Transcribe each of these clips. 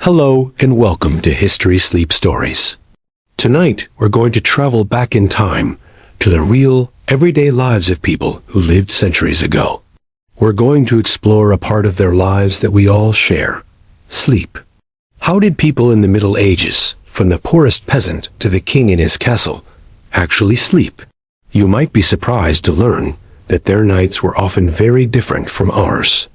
Hello and welcome to History Sleep Stories. Tonight we're going to travel back in time to the real, everyday lives of people who lived centuries ago. We're going to explore a part of their lives that we all share: sleep. How did people in the Middle Ages, from the poorest peasant to the king in his castle, actually sleep? You might be surprised to learn that their nights were often very different from ours.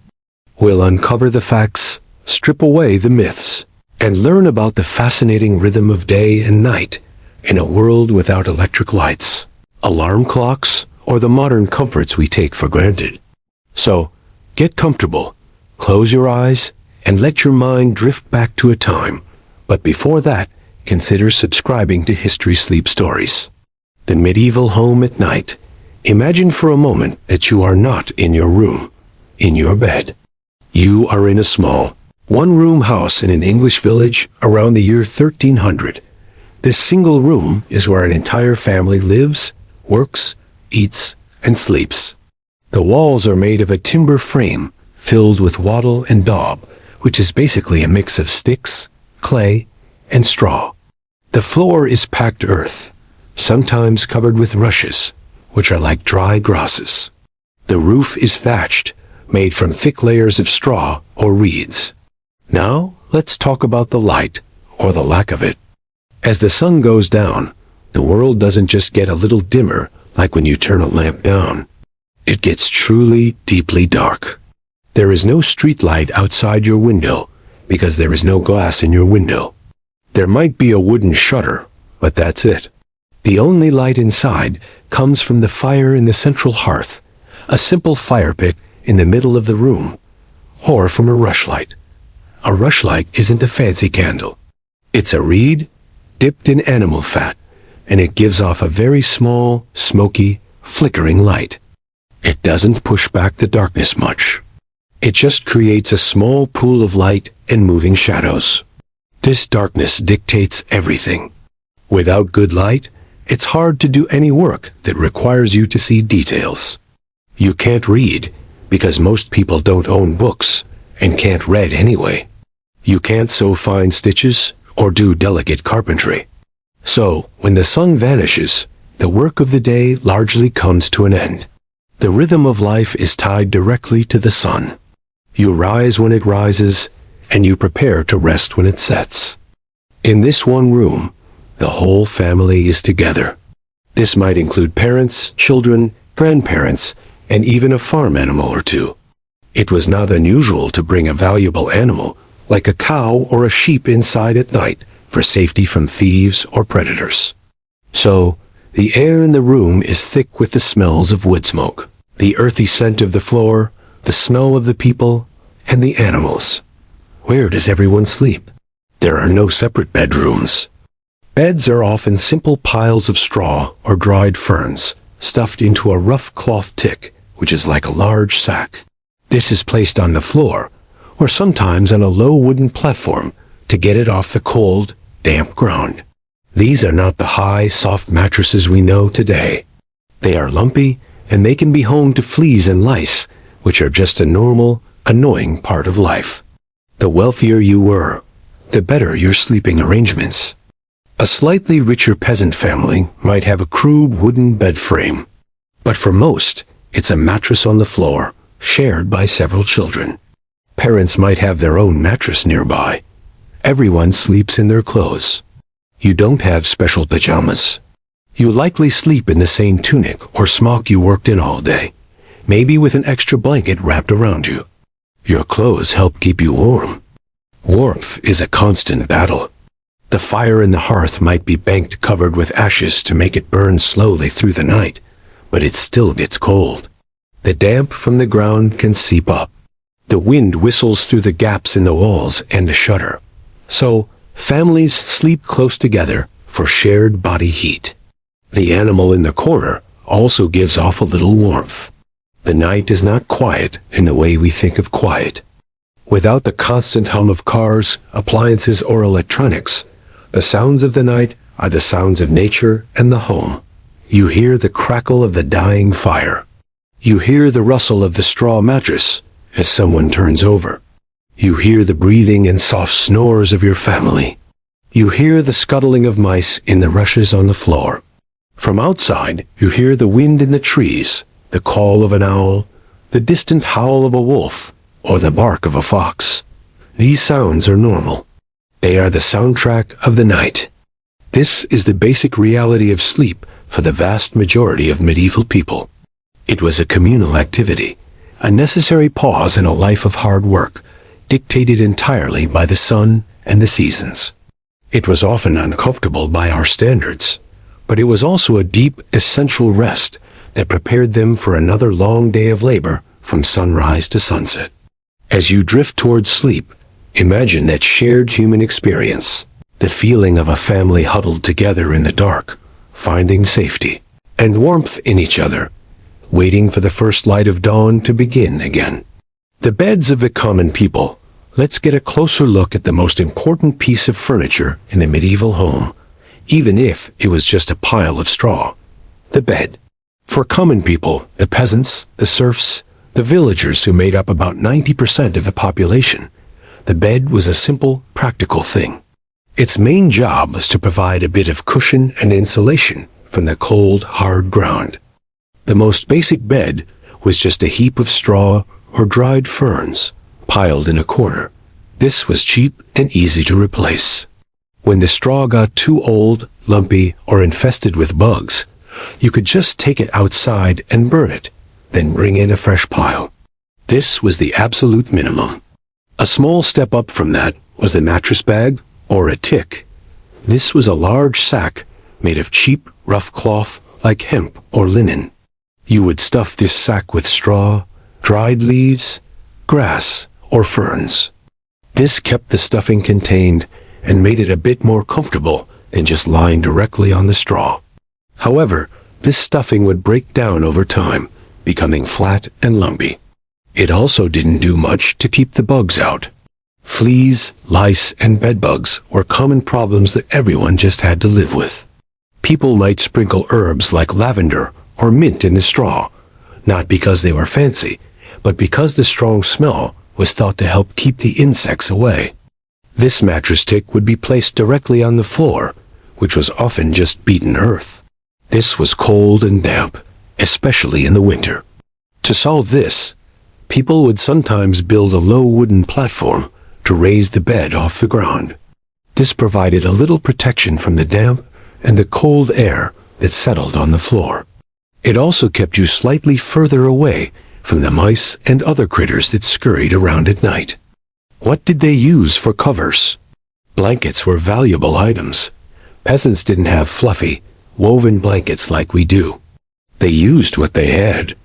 We'll uncover the facts, strip away the myths, and learn about the fascinating rhythm of day and night in a world without electric lights, alarm clocks, or the modern comforts we take for granted. So, get comfortable, close your eyes, and let your mind drift back to a time. But before that, consider subscribing to History Sleep Stories. The medieval home at night. Imagine for a moment that you are not in your room, in your bed. You are in a small, one-room house in an English village around the year 1300. This single room is where an entire family lives, works, eats, and sleeps. The walls are made of a timber frame filled with wattle and daub, which is basically a mix of sticks, clay, and straw. The floor is packed earth, sometimes covered with rushes, which are like dry grasses. The roof is thatched, made from thick layers of straw or reeds. Now, let's talk about the light, or the lack of it. As the sun goes down, the world doesn't just get a little dimmer like when you turn a lamp down. It gets truly, deeply dark. There is no street light outside your window because there is no glass in your window. There might be a wooden shutter, but that's it. The only light inside comes from the fire in the central hearth, a simple fire pit in the middle of the room, or from a rushlight. A rushlight isn't a fancy candle. It's a reed dipped in animal fat, and it gives off a very small, smoky, flickering light. It doesn't push back the darkness much. It just creates a small pool of light and moving shadows. This darkness dictates everything. Without good light, it's hard to do any work that requires you to see details. You can't read, because most people don't own books, and can't read anyway. You can't sew fine stitches or do delicate carpentry. So, when the sun vanishes, the work of the day largely comes to an end. The rhythm of life is tied directly to the sun. You rise when it rises, and you prepare to rest when it sets. In this one room, the whole family is together. This might include parents, children, grandparents, and even a farm animal or two. It was not unusual to bring a valuable animal, like a cow or a sheep, inside at night for safety from thieves or predators. So, the air in the room is thick with the smells of wood smoke, the earthy scent of the floor, the smell of the people, and the animals. Where does everyone sleep? There are no separate bedrooms. Beds are often simple piles of straw or dried ferns, stuffed into a rough cloth tick, which is like a large sack. This is placed on the floor, or sometimes on a low wooden platform, to get it off the cold, damp ground. These are not the high, soft mattresses we know today. They are lumpy, and they can be home to fleas and lice, which are just a normal, annoying part of life. The wealthier you were, the better your sleeping arrangements. A slightly richer peasant family might have a crude wooden bed frame, but for most, it's a mattress on the floor, shared by several children. Parents might have their own mattress nearby. Everyone sleeps in their clothes. You don't have special pajamas. You likely sleep in the same tunic or smock you worked in all day, maybe with an extra blanket wrapped around you. Your clothes help keep you warm. Warmth is a constant battle. The fire in the hearth might be banked covered with ashes to make it burn slowly through the night, but it still gets cold. The damp from the ground can seep up. The wind whistles through the gaps in the walls and the shutter. So, families sleep close together for shared body heat. The animal in the corner also gives off a little warmth. The night is not quiet in the way we think of quiet. Without the constant hum of cars, appliances, or electronics, the sounds of the night are the sounds of nature and the home. You hear the crackle of the dying fire. You hear the rustle of the straw mattress as someone turns over. You hear the breathing and soft snores of your family. You hear the scuttling of mice in the rushes on the floor. From outside, you hear the wind in the trees, the call of an owl, the distant howl of a wolf, or the bark of a fox. These sounds are normal. They are the soundtrack of the night. This is the basic reality of sleep for the vast majority of medieval people. It was a communal activity, a necessary pause in a life of hard work, dictated entirely by the sun and the seasons. It was often uncomfortable by our standards, but it was also a deep, essential rest that prepared them for another long day of labor from sunrise to sunset. As you drift towards sleep, imagine that shared human experience, the feeling of a family huddled together in the dark, finding safety and warmth in each other, waiting for the first light of dawn to begin again. The beds of the common people. Let's get a closer look at the most important piece of furniture in the medieval home, even if it was just a pile of straw. The bed. For common people, the peasants, the serfs, the villagers who made up about 90% of the population, the bed was a simple, practical thing. Its main job was to provide a bit of cushion and insulation from the cold, hard ground. The most basic bed was just a heap of straw or dried ferns, piled in a corner. This was cheap and easy to replace. When the straw got too old, lumpy, or infested with bugs, you could just take it outside and burn it, then bring in a fresh pile. This was the absolute minimum. A small step up from that was the mattress bag, or a tick. This was a large sack made of cheap, rough cloth like hemp or linen. You would stuff this sack with straw, dried leaves, grass, or ferns. This kept the stuffing contained and made it a bit more comfortable than just lying directly on the straw. However, this stuffing would break down over time, becoming flat and lumpy. It also didn't do much to keep the bugs out. Fleas, lice, and bedbugs were common problems that everyone just had to live with. People might sprinkle herbs like lavender or mint in the straw, not because they were fancy, but because the strong smell was thought to help keep the insects away. This mattress tick would be placed directly on the floor, which was often just beaten earth. This was cold and damp, especially in the winter. To solve this, people would sometimes build a low wooden platform to raise the bed off the ground. This provided a little protection from the damp and the cold air that settled on the floor. It also kept you slightly further away from the mice and other critters that scurried around at night. What did they use for covers? Blankets were valuable items. Peasants didn't have fluffy, woven blankets like we do. They used what they had.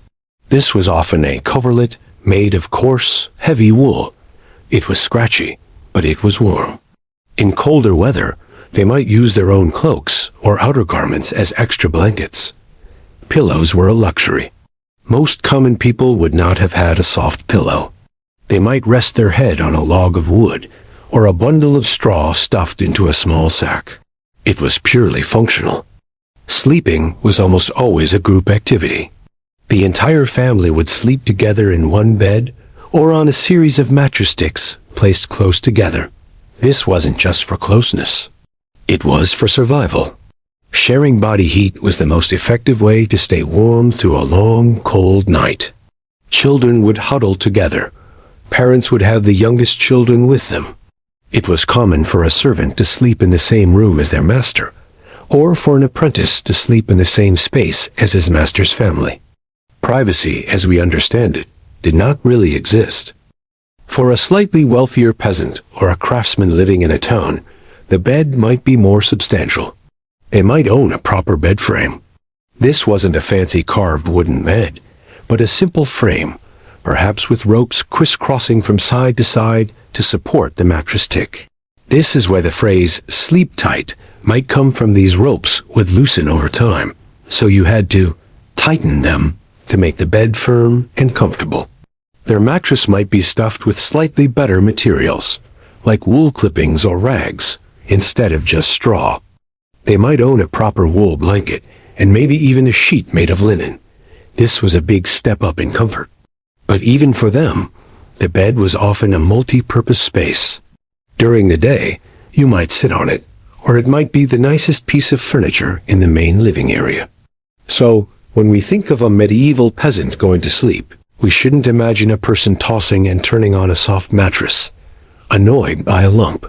This was often a coverlet made of coarse, heavy wool. It was scratchy, but it was warm. In colder weather, they might use their own cloaks or outer garments as extra blankets. Pillows were a luxury. Most common people would not have had a soft pillow. They might rest their head on a log of wood or a bundle of straw stuffed into a small sack. It was purely functional. Sleeping was almost always a group activity. The entire family would sleep together in one bed or on a series of mattress sticks placed close together. This wasn't just for closeness. It was for survival. Sharing body heat was the most effective way to stay warm through a long, cold night. Children would huddle together. Parents would have the youngest children with them. It was common for a servant to sleep in the same room as their master, or for an apprentice to sleep in the same space as his master's family. Privacy, as we understand it, did not really exist. For a slightly wealthier peasant or a craftsman living in a town, the bed might be more substantial. They might own a proper bed frame. This wasn't a fancy carved wooden bed, but a simple frame, perhaps with ropes crisscrossing from side to side to support the mattress tick. This is where the phrase "sleep tight" might come from. These ropes would loosen over time, so you had to tighten them to make the bed firm and comfortable. Their mattress might be stuffed with slightly better materials, like wool clippings or rags, instead of just straw. They might own a proper wool blanket, and maybe even a sheet made of linen. This was a big step up in comfort. But even for them, The bed was often a multi-purpose space. During the day, you might sit on it, or it might be the nicest piece of furniture in the main living area. So, when we think of a medieval peasant going to sleep, we shouldn't imagine a person tossing and turning on a soft mattress, annoyed by a lump.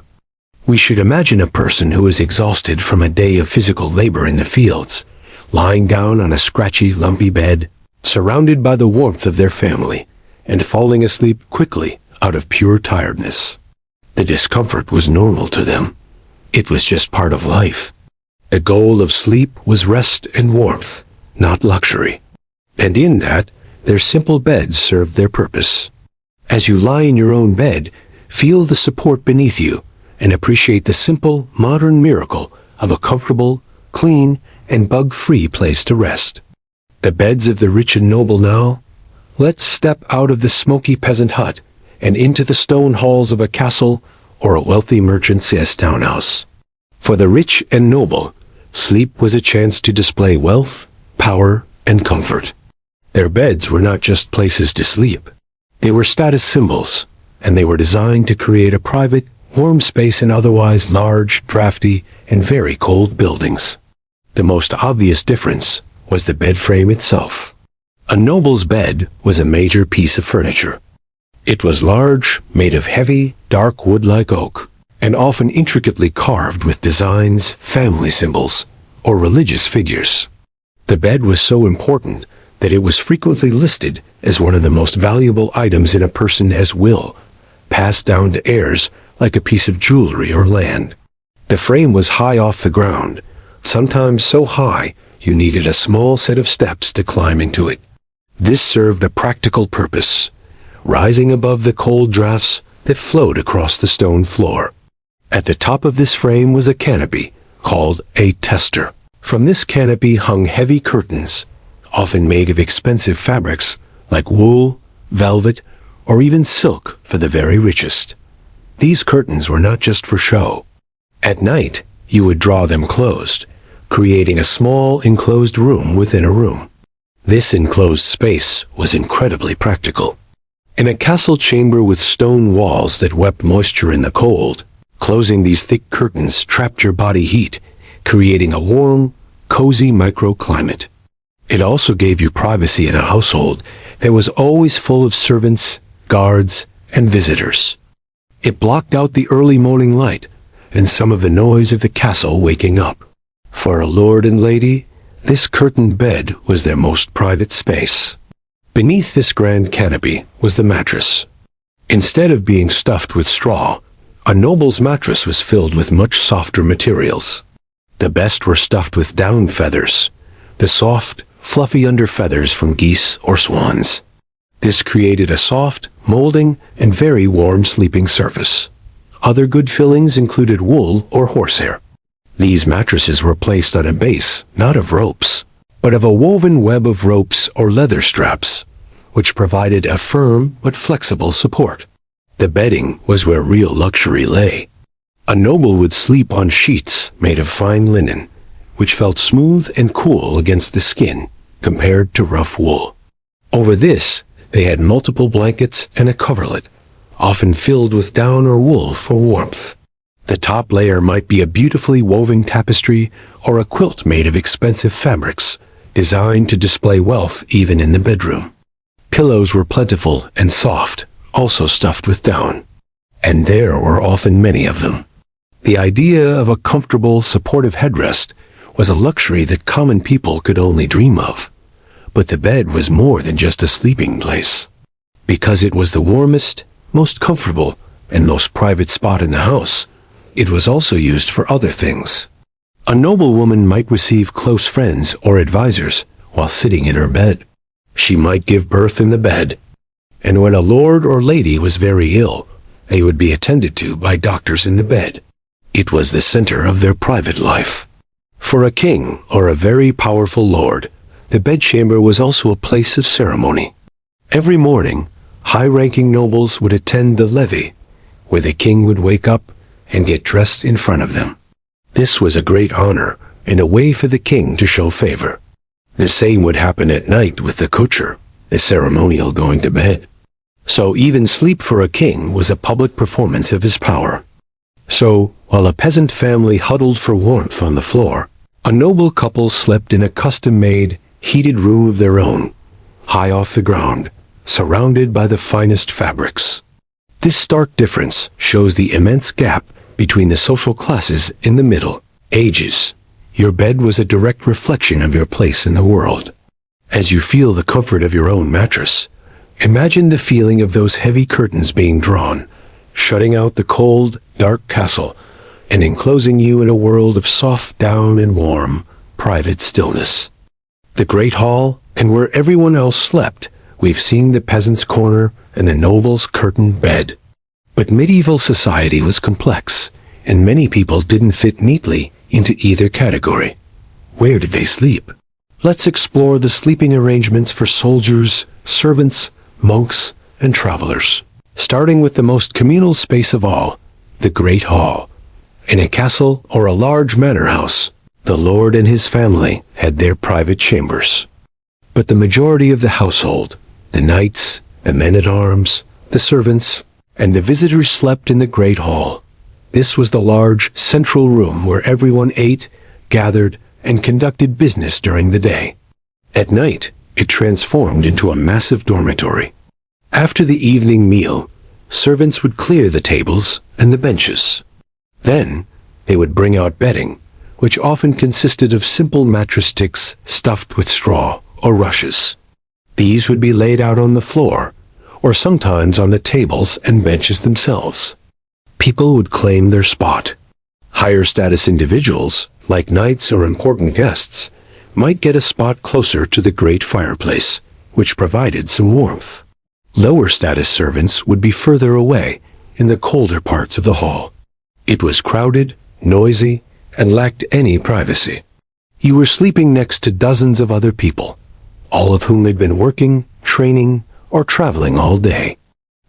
We should imagine a person who is exhausted from a day of physical labor in the fields, lying down on a scratchy, lumpy bed, surrounded by the warmth of their family, and falling asleep quickly out of pure tiredness. The discomfort was normal to them. It was just part of life. The goal of sleep was rest and warmth, not luxury. And in that, their simple beds served their purpose. As you lie in your own bed, feel the support beneath you and appreciate the simple, modern miracle of a comfortable, clean, and bug-free place to rest. The beds of the rich and noble now? Let's step out of the smoky peasant hut and into the stone halls of a castle or a wealthy merchant's townhouse. For the rich and noble, sleep was a chance to display wealth, power, and comfort. Their beds were not just places to sleep. They were status symbols, and they were designed to create a private, warm space in otherwise large, drafty, and very cold buildings. The most obvious difference was the bed frame itself. A noble's bed was a major piece of furniture. It was large, made of heavy, dark wood like oak, and often intricately carved with designs, family symbols, or religious figures. The bed was so important that it was frequently listed as one of the most valuable items in a person's will, passed down to heirs like a piece of jewelry or land. The frame was high off the ground, sometimes so high you needed a small set of steps to climb into it. This served a practical purpose, rising above the cold drafts that flowed across the stone floor. At the top of this frame was a canopy, called a tester. From this canopy hung heavy curtains, often made of expensive fabrics like wool, velvet, or even silk for the very richest. These curtains were not just for show. At night, you would draw them closed, creating a small enclosed room within a room. This enclosed space was incredibly practical. In a castle chamber with stone walls that wept moisture in the cold, closing these thick curtains trapped your body heat, creating a warm, cozy microclimate. It also gave you privacy in a household that was always full of servants, guards, and visitors. It blocked out the early morning light and some of the noise of the castle waking up. For a lord and lady, this curtained bed was their most private space. Beneath this grand canopy was the mattress. Instead of being stuffed with straw, a noble's mattress was filled with much softer materials. The best were stuffed with down feathers, the soft, fluffy under feathers from geese or swans. This created a soft, molding, and very warm sleeping surface. Other good fillings included wool or horsehair. These mattresses were placed on a base, not of ropes, but of a woven web of ropes or leather straps, which provided a firm but flexible support. The bedding was where real luxury lay. A noble would sleep on sheets made of fine linen, which felt smooth and cool against the skin compared to rough wool. Over this, they had multiple blankets and a coverlet, often filled with down or wool for warmth. The top layer might be a beautifully woven tapestry or a quilt made of expensive fabrics, designed to display wealth even in the bedroom. Pillows were plentiful and soft, also stuffed with down, and there were often many of them. The idea of a comfortable, supportive headrest was a luxury that common people could only dream of. But the bed was more than just a sleeping place. Because it was the warmest, most comfortable, and most private spot in the house, it was also used for other things. A noblewoman might receive close friends or advisors while sitting in her bed. She might give birth in the bed. And when a lord or lady was very ill, they would be attended to by doctors in the bed. It was the center of their private life. For a king or a very powerful lord, the bedchamber was also a place of ceremony. Every morning, high-ranking nobles would attend the levee, where the king would wake up and get dressed in front of them. This was a great honor and a way for the king to show favor. The same would happen at night with the cocher, the ceremonial going to bed. So even sleep for a king was a public performance of his power. So, while a peasant family huddled for warmth on the floor, a noble couple slept in a custom-made, heated room of their own, high off the ground, surrounded by the finest fabrics. This stark difference shows the immense gap between the social classes in the Middle Ages. Your bed was a direct reflection of your place in the world. As you feel the comfort of your own mattress, imagine the feeling of those heavy curtains being drawn, shutting out the cold, dark castle, and enclosing you in a world of soft down and warm, private stillness. The great hall, and where everyone else slept, we've seen the peasant's corner and the noble's curtained bed. But medieval society was complex, and many people didn't fit neatly into either category. Where did they sleep? Let's explore the sleeping arrangements for soldiers, servants, monks, and travelers. Starting with the most communal space of all, the Great Hall. In a castle or a large manor house, the lord and his family had their private chambers. But the majority of the household, the knights, the men-at-arms, the servants, and the visitors slept in the Great Hall. This was the large, central room where everyone ate, gathered, and conducted business during the day. At night, it transformed into a massive dormitory. After the evening meal, servants would clear the tables and the benches. Then, they would bring out bedding, which often consisted of simple mattress sticks stuffed with straw or rushes. These would be laid out on the floor, or sometimes on the tables and benches themselves. People would claim their spot. Higher status individuals, like knights or important guests, might get a spot closer to the great fireplace, which provided some warmth. Lower status servants would be further away, in the colder parts of the hall. It was crowded, noisy, and lacked any privacy. You were sleeping next to dozens of other people, all of whom had been working, training, or traveling all day.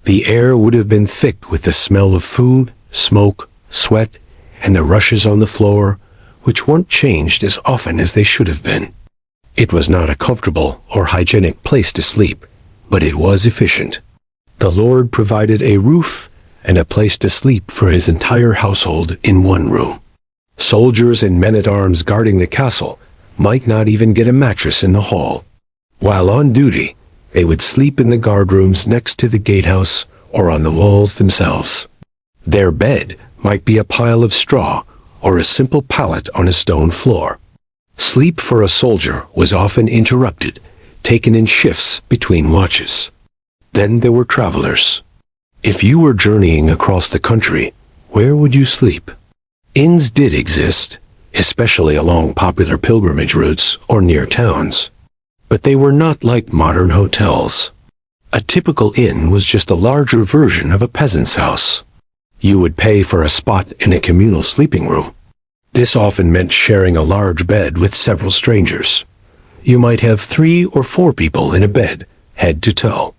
The air would have been thick with the smell of food, smoke, sweat, and the rushes on the floor, which weren't changed as often as they should have been. It was not a comfortable or hygienic place to sleep, but it was efficient. The Lord provided a roof and a place to sleep for his entire household in one room. Soldiers and men-at-arms guarding the castle might not even get a mattress in the hall. While on duty, they would sleep in the guardrooms next to the gatehouse or on the walls themselves. Their bed might be a pile of straw or a simple pallet on a stone floor. Sleep for a soldier was often interrupted, taken in shifts between watches. Then there were travelers. If you were journeying across the country, where would you sleep? Inns did exist, especially along popular pilgrimage routes or near towns. But they were not like modern hotels. A typical inn was just a larger version of a peasant's house. You would pay for a spot in a communal sleeping room. This often meant sharing a large bed with several strangers. You might have 3 or 4 people in a bed, head to toe.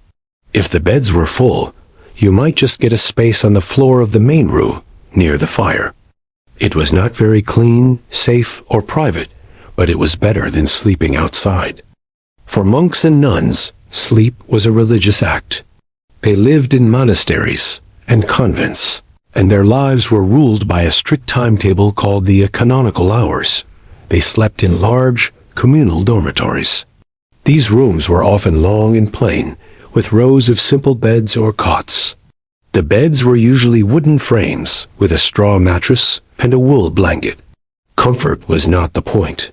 If the beds were full, you might just get a space on the floor of the main room, near the fire. It was not very clean, safe, or private, but it was better than sleeping outside. For monks and nuns, sleep was a religious act. They lived in monasteries and convents, and their lives were ruled by a strict timetable called the canonical hours. They slept in large, communal dormitories. These rooms were often long and plain, with rows of simple beds or cots. The beds were usually wooden frames with a straw mattress and a wool blanket. Comfort was not the point.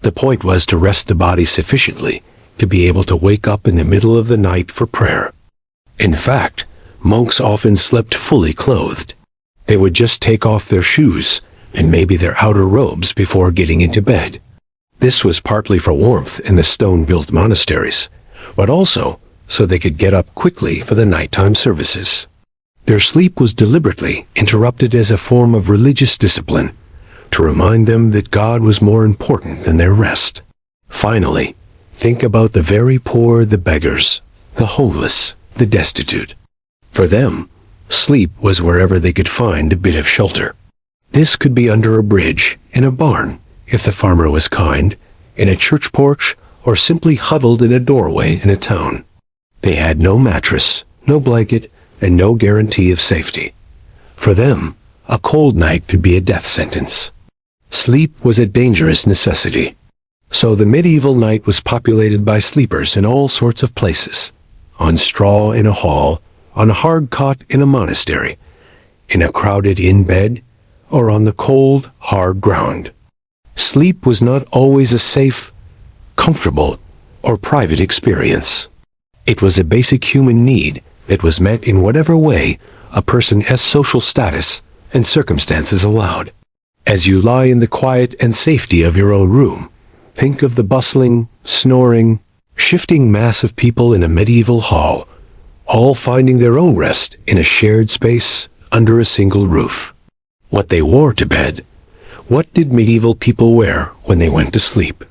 The point was to rest the body sufficiently to be able to wake up in the middle of the night for prayer. In fact, monks often slept fully clothed. They would just take off their shoes and maybe their outer robes before getting into bed. This was partly for warmth in the stone-built monasteries, but also so they could get up quickly for the nighttime services. Their sleep was deliberately interrupted as a form of religious discipline, to remind them that God was more important than their rest. Finally, think about the very poor, the beggars, the homeless, the destitute. For them, sleep was wherever they could find a bit of shelter. This could be under a bridge, in a barn, if the farmer was kind, in a church porch, or simply huddled in a doorway in a town. They had no mattress, no blanket, and no guarantee of safety. For them, a cold night could be a death sentence. Sleep was a dangerous necessity. So the medieval night was populated by sleepers in all sorts of places. On straw in a hall, on a hard cot in a monastery, in a crowded inn bed, or on the cold, hard ground. Sleep was not always a safe, comfortable, or private experience. It was a basic human need that was met in whatever way a person's social status and circumstances allowed. As you lie in the quiet and safety of your own room, think of the bustling, snoring, shifting mass of people in a medieval hall, all finding their own rest in a shared space under a single roof. What they wore to bed. What did medieval people wear when they went to sleep?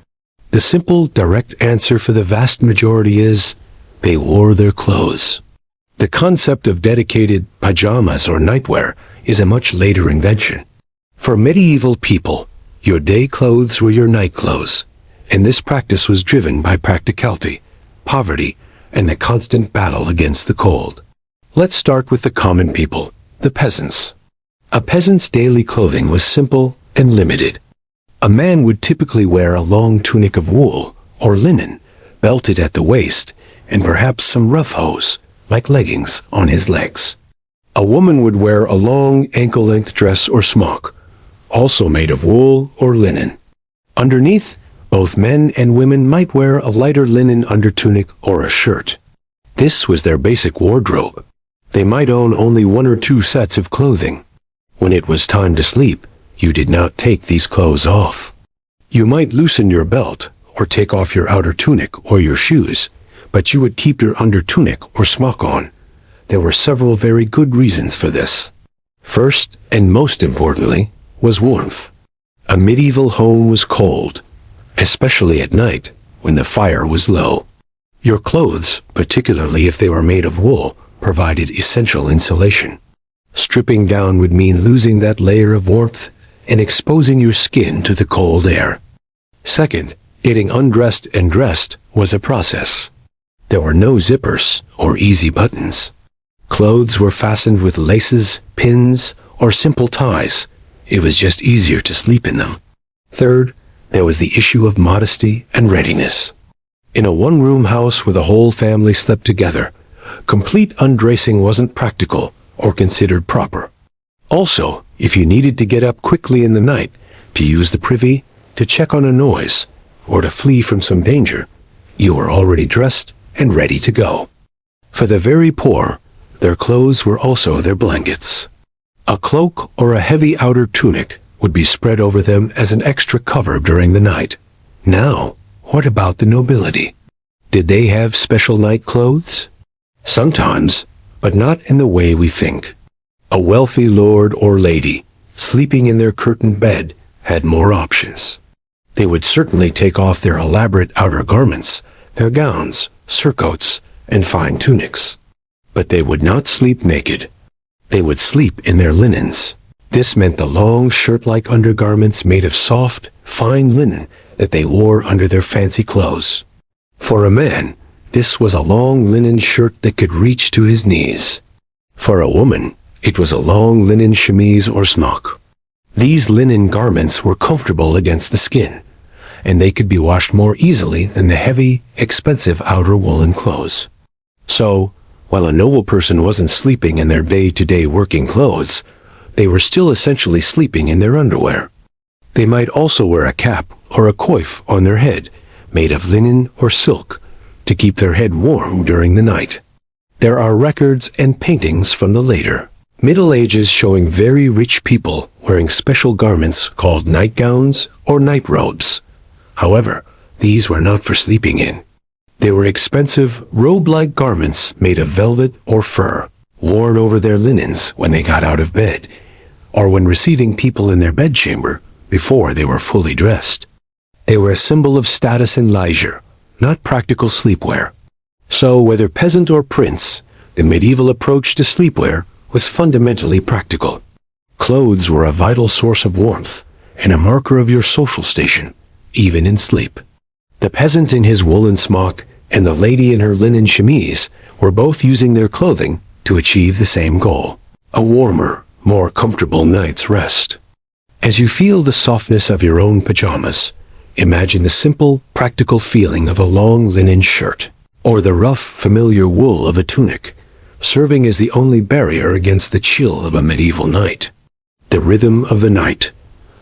The simple, direct answer for the vast majority is, they wore their clothes. The concept of dedicated pajamas or nightwear is a much later invention. For medieval people, your day clothes were your night clothes, and this practice was driven by practicality, poverty, and the constant battle against the cold. Let's start with the common people, the peasants. A peasant's daily clothing was simple and limited. A man would typically wear a long tunic of wool or linen, belted at the waist, and perhaps some rough hose, like leggings, on his legs. A woman would wear a long ankle-length dress or smock, also made of wool or linen. Underneath, both men and women might wear a lighter linen undertunic or a shirt. This was their basic wardrobe. They might own only one or two sets of clothing. When it was time to sleep, you did not take these clothes off. You might loosen your belt or take off your outer tunic or your shoes, but you would keep your undertunic or smock on. There were several very good reasons for this. First, and most importantly, was warmth. A medieval home was cold, especially at night when the fire was low. Your clothes, particularly if they were made of wool, provided essential insulation. Stripping down would mean losing that layer of warmth and exposing your skin to the cold air. Second, getting undressed and dressed was a process. There were no zippers or easy buttons. Clothes were fastened with laces, pins, or simple ties. It was just easier to sleep in them. Third, there was the issue of modesty and readiness. In a one-room house where the whole family slept together, complete undressing wasn't practical or considered proper. Also, if you needed to get up quickly in the night, to use the privy, to check on a noise, or to flee from some danger, you were already dressed and ready to go. For the very poor, their clothes were also their blankets. A cloak or a heavy outer tunic would be spread over them as an extra cover during the night. Now, what about the nobility? Did they have special night clothes? Sometimes, but not in the way we think. A wealthy lord or lady, sleeping in their curtained bed, had more options. They would certainly take off their elaborate outer garments, their gowns, surcoats, and fine tunics. But they would not sleep naked. They would sleep in their linens. This meant the long shirt-like undergarments made of soft, fine linen that they wore under their fancy clothes. For a man, this was a long linen shirt that could reach to his knees. For a woman, it was a long linen chemise or smock. These linen garments were comfortable against the skin, and they could be washed more easily than the heavy, expensive outer woolen clothes. So, while a noble person wasn't sleeping in their day-to-day working clothes, they were still essentially sleeping in their underwear. They might also wear a cap or a coif on their head, made of linen or silk, to keep their head warm during the night. There are records and paintings from the later Middle Ages showing very rich people wearing special garments called nightgowns or night robes. However, these were not for sleeping in. They were expensive, robe-like garments made of velvet or fur, worn over their linens when they got out of bed, or when receiving people in their bedchamber before they were fully dressed. They were a symbol of status and leisure, not practical sleepwear. So, whether peasant or prince, the medieval approach to sleepwear was fundamentally practical. Clothes were a vital source of warmth and a marker of your social station, even in sleep. The peasant in his woolen smock and the lady in her linen chemise were both using their clothing to achieve the same goal: a warmer, more comfortable night's rest. As you feel the softness of your own pajamas, imagine the simple, practical feeling of a long linen shirt, or the rough, familiar wool of a tunic, serving as the only barrier against the chill of a medieval night. The rhythm of the night.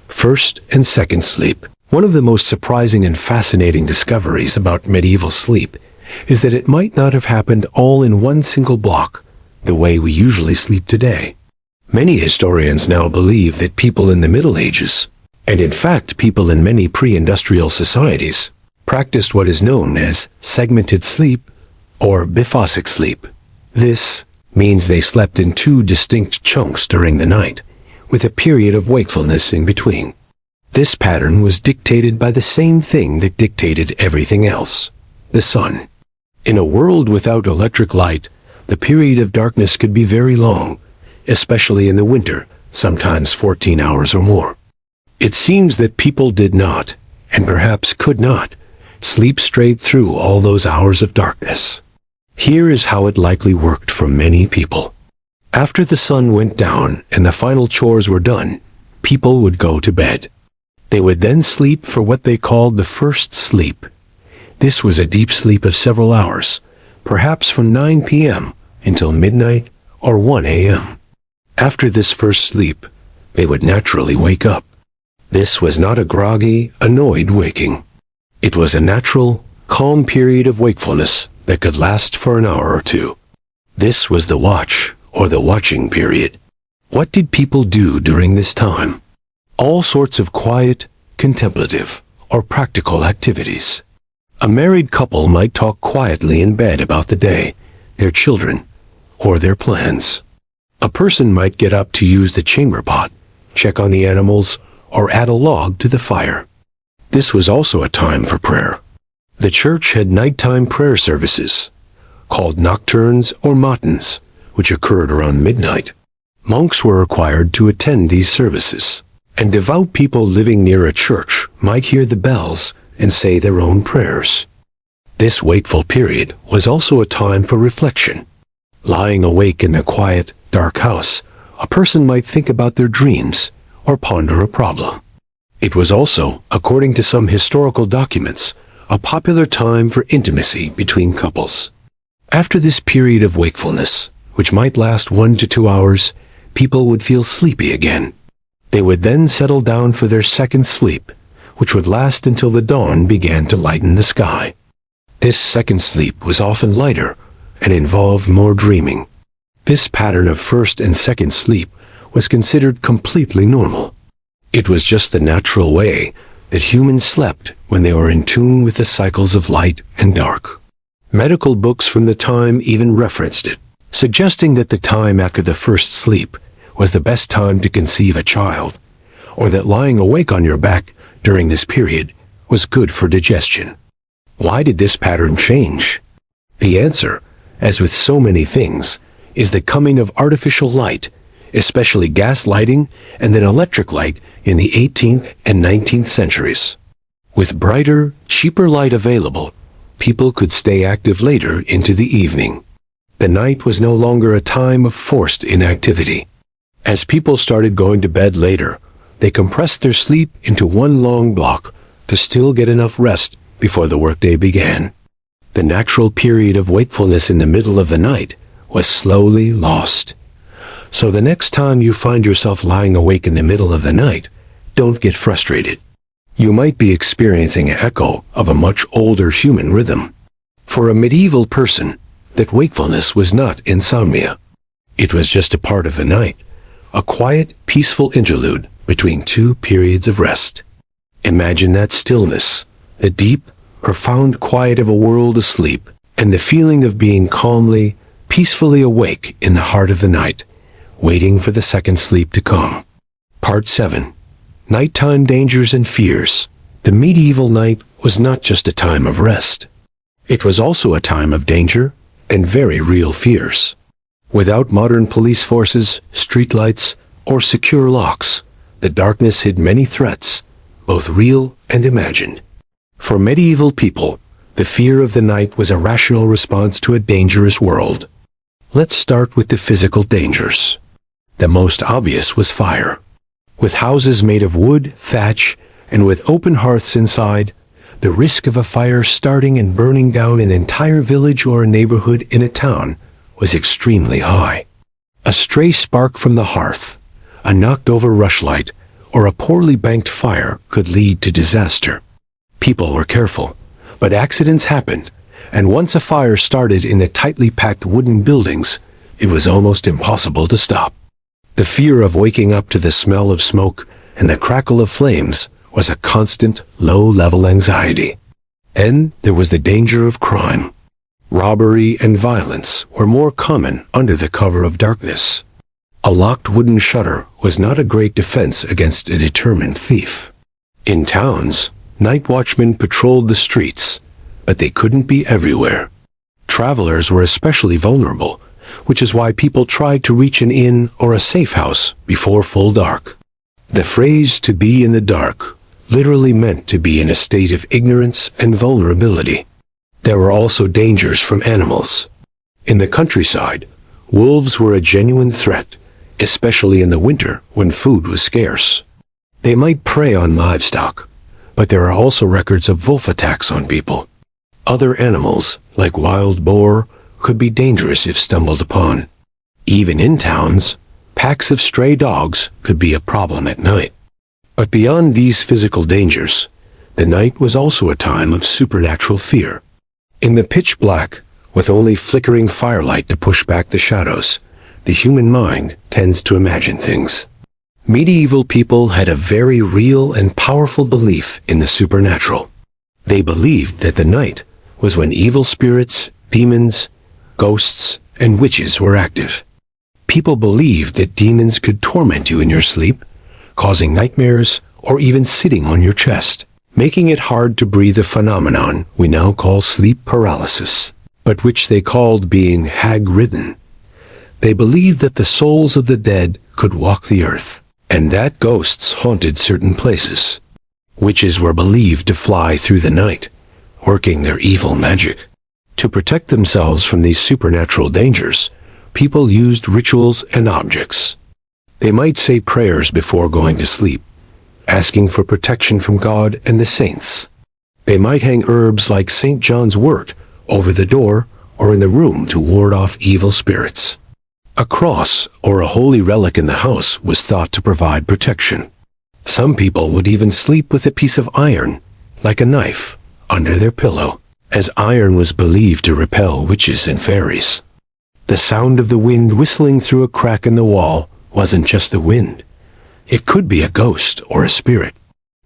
First and second sleep. One of the most surprising and fascinating discoveries about medieval sleep is that it might not have happened all in one single block, the way we usually sleep today. Many historians now believe that people in the Middle Ages, and in fact people in many pre-industrial societies, practiced what is known as segmented sleep or biphasic sleep. This means they slept in two distinct chunks during the night, with a period of wakefulness in between. This pattern was dictated by the same thing that dictated everything else: the sun. In a world without electric light, the period of darkness could be very long, especially in the winter, sometimes 14 hours or more. It seems that people did not, and perhaps could not, sleep straight through all those hours of darkness. Here is how it likely worked for many people. After the sun went down and the final chores were done, people would go to bed. They would then sleep for what they called the first sleep. This was a deep sleep of several hours, perhaps from 9 p.m. until midnight or 1 a.m. After this first sleep, they would naturally wake up. This was not a groggy, annoyed waking. It was a natural, calm period of wakefulness that could last for an hour or two. This was the watch, or the watching period. What did people do during this time? All sorts of quiet, contemplative, or practical activities. A married couple might talk quietly in bed about the day, their children, or their plans. A person might get up to use the chamber pot, check on the animals, or add a log to the fire. This was also a time for prayer. The church had nighttime prayer services, called nocturnes or matins, which occurred around midnight. Monks were required to attend these services, and devout people living near a church might hear the bells and say their own prayers. This wakeful period was also a time for reflection. Lying awake in a quiet, dark house, a person might think about their dreams or ponder a problem. It was also, according to some historical documents, a popular time for intimacy between couples. After this period of wakefulness, which might last 1 to 2 hours, people would feel sleepy again. They would then settle down for their second sleep, which would last until the dawn began to lighten the sky. This second sleep was often lighter and involved more dreaming. This pattern of first and second sleep was considered completely normal. It was just the natural way that humans slept when they were in tune with the cycles of light and dark. Medical books from the time even referenced it, suggesting that the time after the first sleep was the best time to conceive a child, or that lying awake on your back during this period was good for digestion. Why did this pattern change? The answer, as with so many things, is the coming of artificial light, especially gas lighting and then electric light in the 18th and 19th centuries. With brighter, cheaper light available, people could stay active later into the evening. The night was no longer a time of forced inactivity. As people started going to bed later, they compressed their sleep into one long block to still get enough rest before the workday began. The natural period of wakefulness in the middle of the night was slowly lost. So the next time you find yourself lying awake in the middle of the night, don't get frustrated. You might be experiencing an echo of a much older human rhythm. For a medieval person, that wakefulness was not insomnia. It was just a part of the night, a quiet, peaceful interlude between two periods of rest. Imagine that stillness, the deep, profound quiet of a world asleep, and the feeling of being calmly, peacefully awake in the heart of the night, waiting for the second sleep to come. Part 7. Nighttime Dangers and Fears. The medieval night was not just a time of rest. It was also a time of danger and very real fears. Without modern police forces, streetlights, or secure locks, the darkness hid many threats, both real and imagined. For medieval people, The fear of the night was a rational response to a dangerous world. Let's start with the physical dangers. The most obvious was fire. With houses made of wood, thatch, and with open hearths inside, the risk of a fire starting and burning down an entire village or a neighborhood in a town was extremely high. A stray spark from the hearth, a knocked-over rushlight, or a poorly banked fire could lead to disaster. People were careful, but accidents happened, and once a fire started in the tightly packed wooden buildings, it was almost impossible to stop. The fear of waking up to the smell of smoke and the crackle of flames was a constant, low-level anxiety. And there was the danger of crime. Robbery and violence were more common under the cover of darkness. A locked wooden shutter was not a great defense against a determined thief. In towns, night watchmen patrolled the streets, but they couldn't be everywhere. Travelers were especially vulnerable, which is why people tried to reach an inn or a safe house before full dark. The phrase "to be in the dark" literally meant to be in a state of ignorance and vulnerability. There were also dangers from animals. In the countryside, wolves were a genuine threat, especially in the winter when food was scarce. They might prey on livestock, but there are also records of wolf attacks on people. Other animals, like wild boar, could be dangerous if stumbled upon. Even in towns, packs of stray dogs could be a problem at night. But beyond these physical dangers, the night was also a time of supernatural fear. In the pitch black, with only flickering firelight to push back the shadows, the human mind tends to imagine things. Medieval people had a very real and powerful belief in the supernatural. They believed that the night was when evil spirits, demons, ghosts, and witches were active. People believed that demons could torment you in your sleep, causing nightmares or even sitting on your chest, making it hard to breathe, a phenomenon we now call sleep paralysis, but which they called being hag-ridden. They believed that the souls of the dead could walk the earth, and that ghosts haunted certain places. Witches were believed to fly through the night, working their evil magic. To protect themselves from these supernatural dangers, people used rituals and objects. They might say prayers before going to sleep, asking for protection from God and the saints. They might hang herbs like St. John's wort over the door or in the room to ward off evil spirits. A cross or a holy relic in the house was thought to provide protection. Some people would even sleep with a piece of iron, like a knife, under their pillow, as iron was believed to repel witches and fairies. The sound of the wind whistling through a crack in the wall wasn't just the wind. It could be a ghost or a spirit.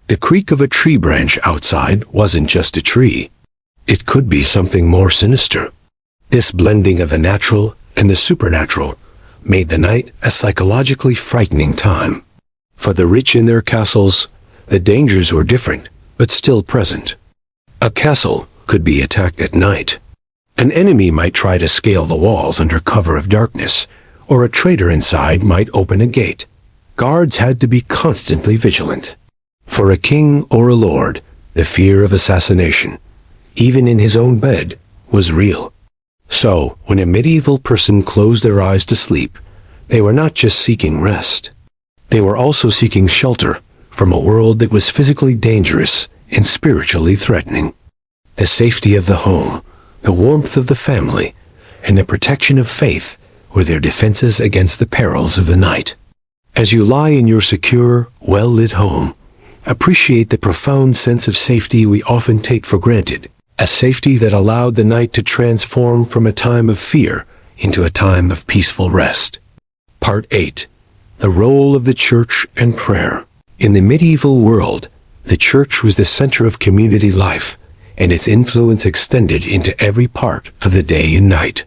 The creak of a tree branch outside wasn't just a tree. It could be something more sinister. This blending of the natural and the supernatural made the night a psychologically frightening time. For the rich in their castles, the dangers were different, but still present. A castle could be attacked at night. An enemy might try to scale the walls under cover of darkness, or a traitor inside might open a gate. Guards had to be constantly vigilant. For a king or a lord, the fear of assassination, even in his own bed, was real. So, when a medieval person closed their eyes to sleep, they were not just seeking rest. They were also seeking shelter from a world that was physically dangerous and spiritually threatening. The safety of the home, the warmth of the family, and the protection of faith were their defenses against the perils of the night. As you lie in your secure, well-lit home, appreciate the profound sense of safety we often take for granted, a safety that allowed the night to transform from a time of fear into a time of peaceful rest. Part 8. The Role of the Church and Prayer. In the medieval world, the church was the center of community life, and its influence extended into every part of the day and night.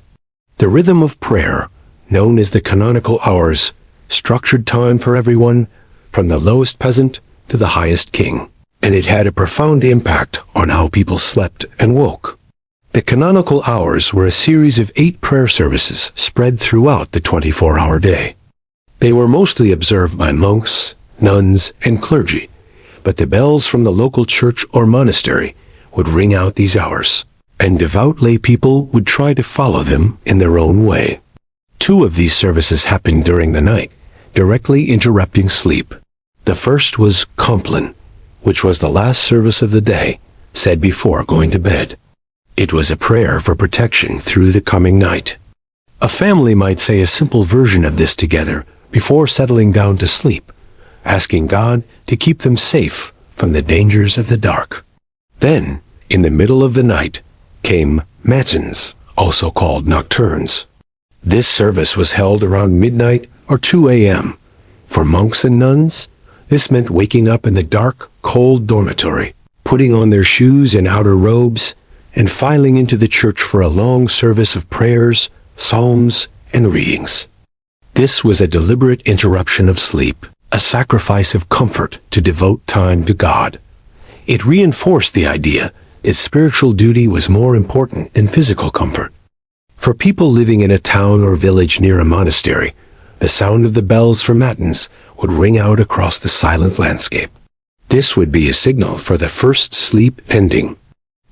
The rhythm of prayer, known as the canonical hours, structured time for everyone, from the lowest peasant to the highest king, and it had a profound impact on how people slept and woke. The canonical hours were a series of 8 prayer services spread throughout the 24-hour day. They were mostly observed by monks, nuns, and clergy, but the bells from the local church or monastery would ring out these hours. and devout lay people would try to follow them in their own way. 2 of these services happened during the night, directly interrupting sleep. The first was Compline, which was the last service of the day, said before going to bed. It was a prayer for protection through the coming night. A family might say a simple version of this together before settling down to sleep, asking God to keep them safe from the dangers of the dark. Then, in the middle of the night, came matins, also called nocturnes. This service was held around midnight or 2 a.m. For monks and nuns, this meant waking up in the dark, cold dormitory, putting on their shoes and outer robes, and filing into the church for a long service of prayers, psalms, and readings. This was a deliberate interruption of sleep, a sacrifice of comfort to devote time to God. It reinforced the idea that spiritual duty was more important than physical comfort. For people living in a town or village near a monastery, the sound of the bells for matins would ring out across the silent landscape. This would be a signal for the first sleep ending.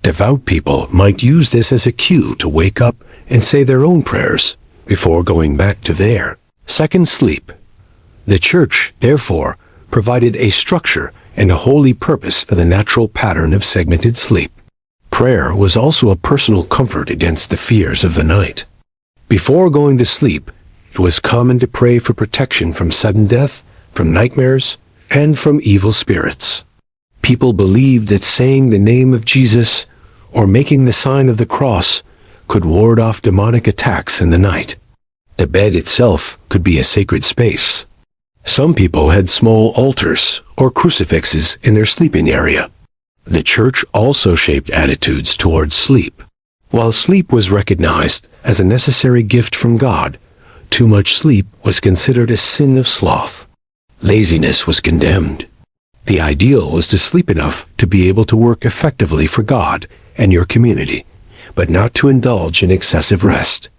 Devout people might use this as a cue to wake up and say their own prayers before going back to their second sleep. The church, therefore, provided a structure and a holy purpose for the natural pattern of segmented sleep. Prayer was also a personal comfort against the fears of the night. Before going to sleep, it was common to pray for protection from sudden death, from nightmares, and from evil spirits. People believed that saying the name of Jesus or making the sign of the cross could ward off demonic attacks in the night. The bed itself could be a sacred space. Some people had small altars or crucifixes in their sleeping area. The church also shaped attitudes towards sleep. While sleep was recognized as a necessary gift from God, too much sleep was considered a sin of sloth. Laziness was condemned. The ideal was to sleep enough to be able to work effectively for God and your community, but not to indulge in excessive rest.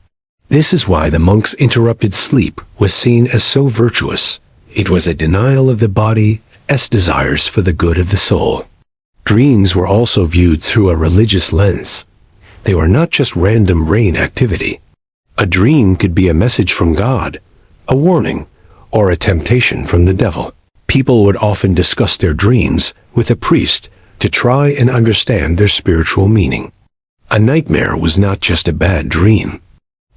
This is why the monks' interrupted sleep was seen as so virtuous. It was a denial of the body's desires for the good of the soul. Dreams were also viewed through a religious lens. They were not just random brain activity. A dream could be a message from God, a warning, or a temptation from the devil. People would often discuss their dreams with a priest to try and understand their spiritual meaning. A nightmare was not just a bad dream.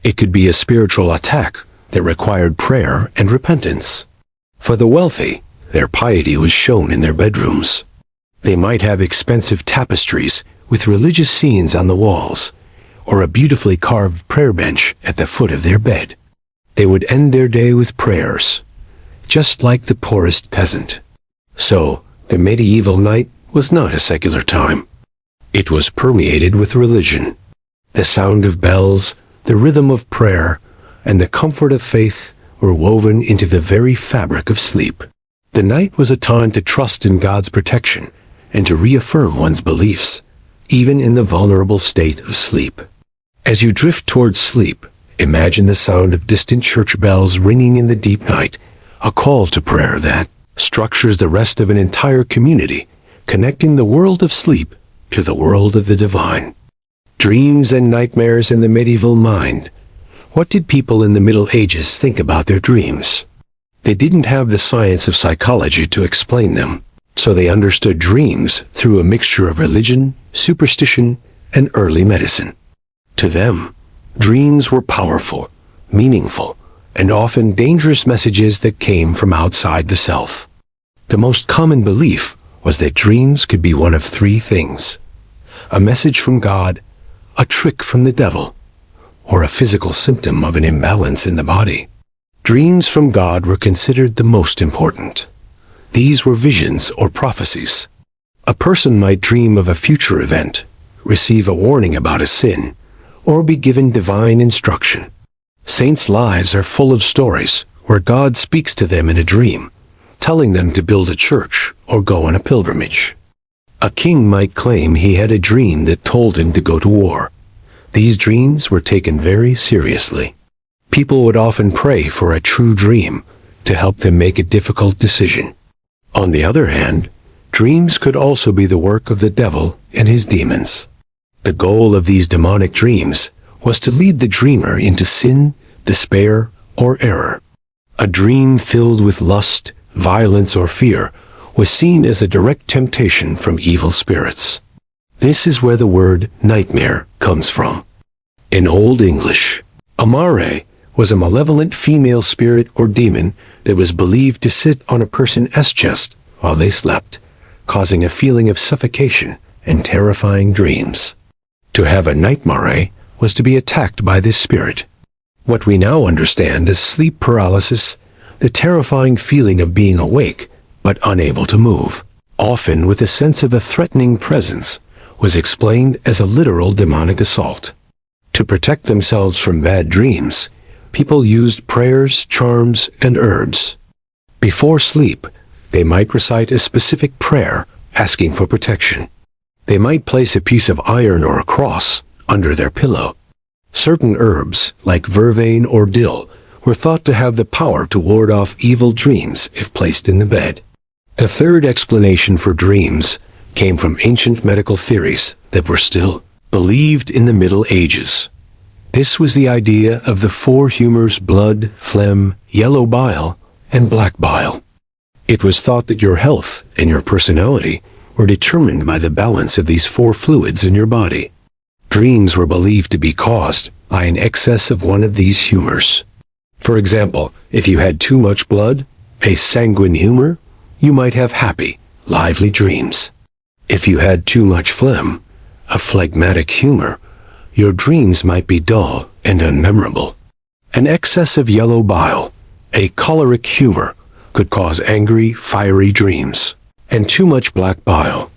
It could be a spiritual attack that required prayer and repentance. For the wealthy, their piety was shown in their bedrooms. They might have expensive tapestries with religious scenes on the walls, or a beautifully carved prayer bench at the foot of their bed. They would end their day with prayers, just like the poorest peasant. So, the medieval night was not a secular time. It was permeated with religion. The sound of bells, the rhythm of prayer, and the comfort of faith were woven into the very fabric of sleep. The night was a time to trust in God's protection and to reaffirm one's beliefs, even in the vulnerable state of sleep. As you drift towards sleep, imagine the sound of distant church bells ringing in the deep night, a call to prayer that structures the rest of an entire community, connecting the world of sleep to the world of the divine. Dreams and nightmares in the medieval mind. What did people in the Middle Ages think about their dreams? They didn't have the science of psychology to explain them, so they understood dreams through a mixture of religion, superstition, and early medicine. To them, dreams were powerful, meaningful, and often dangerous messages that came from outside the self. The most common belief was that dreams could be one of 3 things: a message from God, a trick from the devil, or a physical symptom of an imbalance in the body. Dreams from God were considered the most important. These were visions or prophecies. A person might dream of a future event, receive a warning about a sin, or be given divine instruction. Saints' lives are full of stories where God speaks to them in a dream, telling them to build a church or go on a pilgrimage. A king might claim he had a dream that told him to go to war. These dreams were taken very seriously. People would often pray for a true dream to help them make a difficult decision. On the other hand, dreams could also be the work of the devil and his demons. The goal of these demonic dreams was to lead the dreamer into sin, despair, or error. A dream filled with lust, violence, or fear was seen as a direct temptation from evil spirits. This is where the word nightmare comes from. In Old English, a mare was a malevolent female spirit or demon that was believed to sit on a person's chest while they slept, causing a feeling of suffocation and terrifying dreams. To have a nightmare was to be attacked by this spirit. What we now understand as sleep paralysis, the terrifying feeling of being awake but unable to move, often with a sense of a threatening presence, was explained as a literal demonic assault. To protect themselves from bad dreams, people used prayers, charms, and herbs. Before sleep, they might recite a specific prayer asking for protection. They might place a piece of iron or a cross under their pillow. Certain herbs, like vervain or dill, were thought to have the power to ward off evil dreams if placed in the bed. A third explanation for dreams came from ancient medical theories that were still believed in the Middle Ages. This was the idea of the four humors: blood, phlegm, yellow bile, and black bile. It was thought that your health and your personality were determined by the balance of these four fluids in your body. Dreams were believed to be caused by an excess of one of these humors. For example, if you had too much blood, a sanguine humor, you might have happy, lively dreams. If you had too much phlegm, a phlegmatic humor, your dreams might be dull and unmemorable. An excess of yellow bile, a choleric humor, could cause angry, fiery dreams. And too much black bile,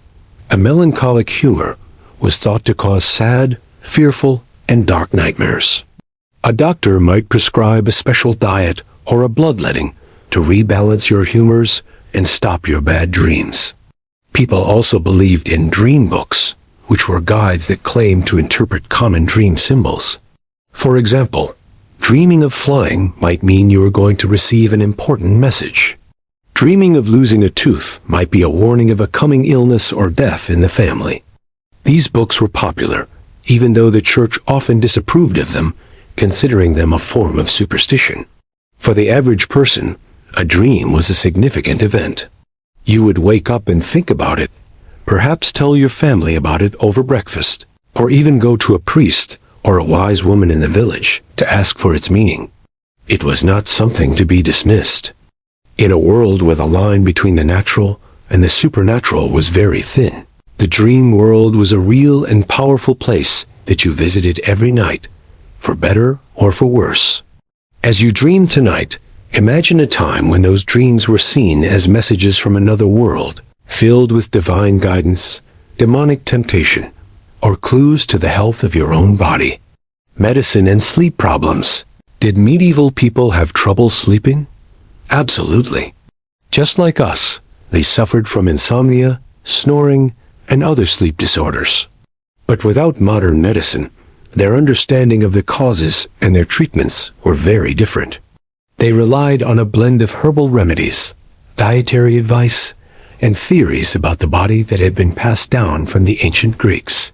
a melancholic humor, was thought to cause sad, fearful, and dark nightmares. A doctor might prescribe a special diet or a bloodletting to rebalance your humors and stop your bad dreams. People also believed in dream books, which were guides that claimed to interpret common dream symbols. For example, dreaming of flying might mean you were going to receive an important message. Dreaming of losing a tooth might be a warning of a coming illness or death in the family. These books were popular, even though the church often disapproved of them, considering them a form of superstition. For the average person, a dream was a significant event. You would wake up and think about it, perhaps tell your family about it over breakfast, or even go to a priest or a wise woman in the village to ask for its meaning. It was not something to be dismissed. In a world where the line between the natural and the supernatural was very thin, the dream world was a real and powerful place that you visited every night, for better or for worse. As you dream tonight, imagine a time when those dreams were seen as messages from another world, filled with divine guidance, demonic temptation, or clues to the health of your own body. Medicine and sleep problems. Did medieval people have trouble sleeping? Absolutely. Just like us, they suffered from insomnia, snoring, and other sleep disorders. But without modern medicine, their understanding of the causes and their treatments were very different. They relied on a blend of herbal remedies, dietary advice, and theories about the body that had been passed down from the ancient Greeks.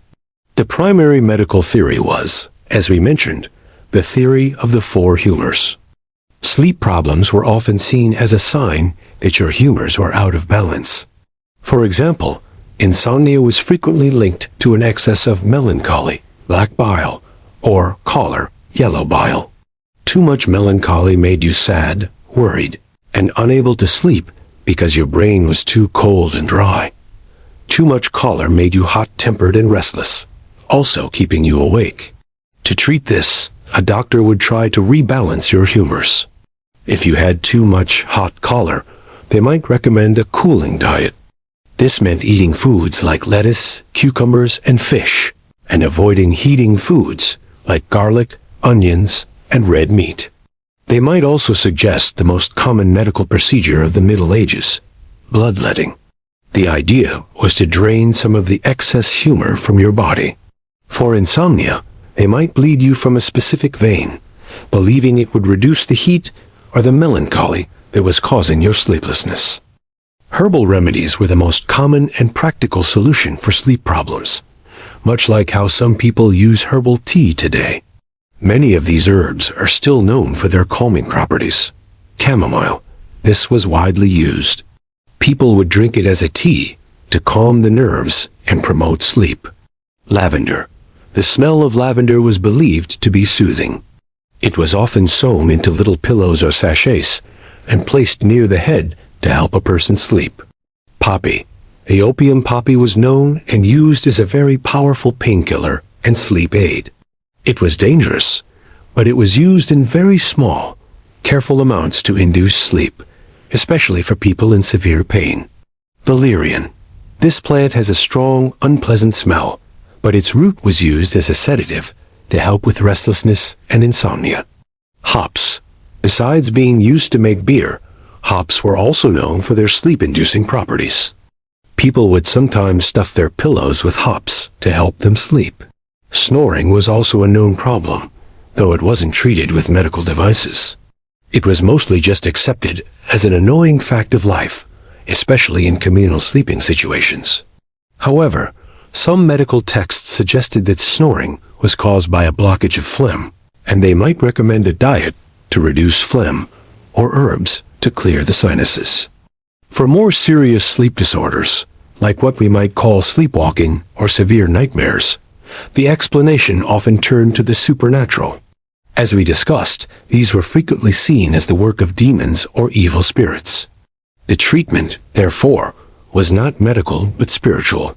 The primary medical theory was, as we mentioned, the theory of the four humors. Sleep problems were often seen as a sign that your humors were out of balance. For example, insomnia was frequently linked to an excess of melancholy, black bile, or choler, yellow bile. Too much melancholy made you sad, worried, and unable to sleep because your brain was too cold and dry. Too much choler made you hot-tempered and restless, also keeping you awake. To treat this, a doctor would try to rebalance your humors. If you had too much hot choler, they might recommend a cooling diet. This meant eating foods like lettuce, cucumbers, and fish, and avoiding heating foods like garlic, onions, and red meat. They might also suggest the most common medical procedure of the Middle Ages, bloodletting. The idea was to drain some of the excess humor from your body. For insomnia, they might bleed you from a specific vein, believing it would reduce the heat or the melancholy that was causing your sleeplessness. Herbal remedies were the most common and practical solution for sleep problems. much like how some people use herbal tea today. Many of these herbs are still known for their calming properties. Chamomile. This was widely used. People would drink it as a tea to calm the nerves and promote sleep. Lavender. The smell of lavender was believed to be soothing. It was often sewn into little pillows or sachets and placed near the head to help a person sleep. Poppy. The opium poppy was known and used as a very powerful painkiller and sleep aid. It was dangerous, but it was used in very small, careful amounts to induce sleep, especially for people in severe pain. Valerian. This plant has a strong, unpleasant smell, but its root was used as a sedative to help with restlessness and insomnia. Hops. Besides being used to make beer, hops were also known for their sleep-inducing properties. People would sometimes stuff their pillows with hops to help them sleep. Snoring was also a known problem, though it wasn't treated with medical devices. It was mostly just accepted as an annoying fact of life, especially in communal sleeping situations. However, some medical texts suggested that snoring was caused by a blockage of phlegm, and they might recommend a diet to reduce phlegm or herbs to clear the sinuses. For more serious sleep disorders, like what we might call sleepwalking or severe nightmares, the explanation often turned to the supernatural. As we discussed, these were frequently seen as the work of demons or evil spirits. The treatment, therefore, was not medical but spiritual.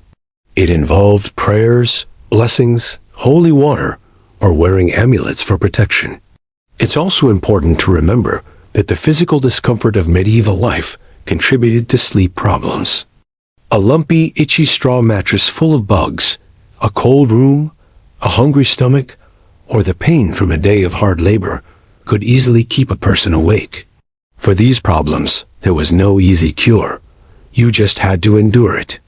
It involved prayers, blessings, holy water, or wearing amulets for protection. It's also important to remember that the physical discomfort of medieval life contributed to sleep problems. A lumpy, itchy straw mattress full of bugs, a cold room, a hungry stomach, or the pain from a day of hard labor could easily keep a person awake. For these problems, there was no easy cure. You just had to endure it.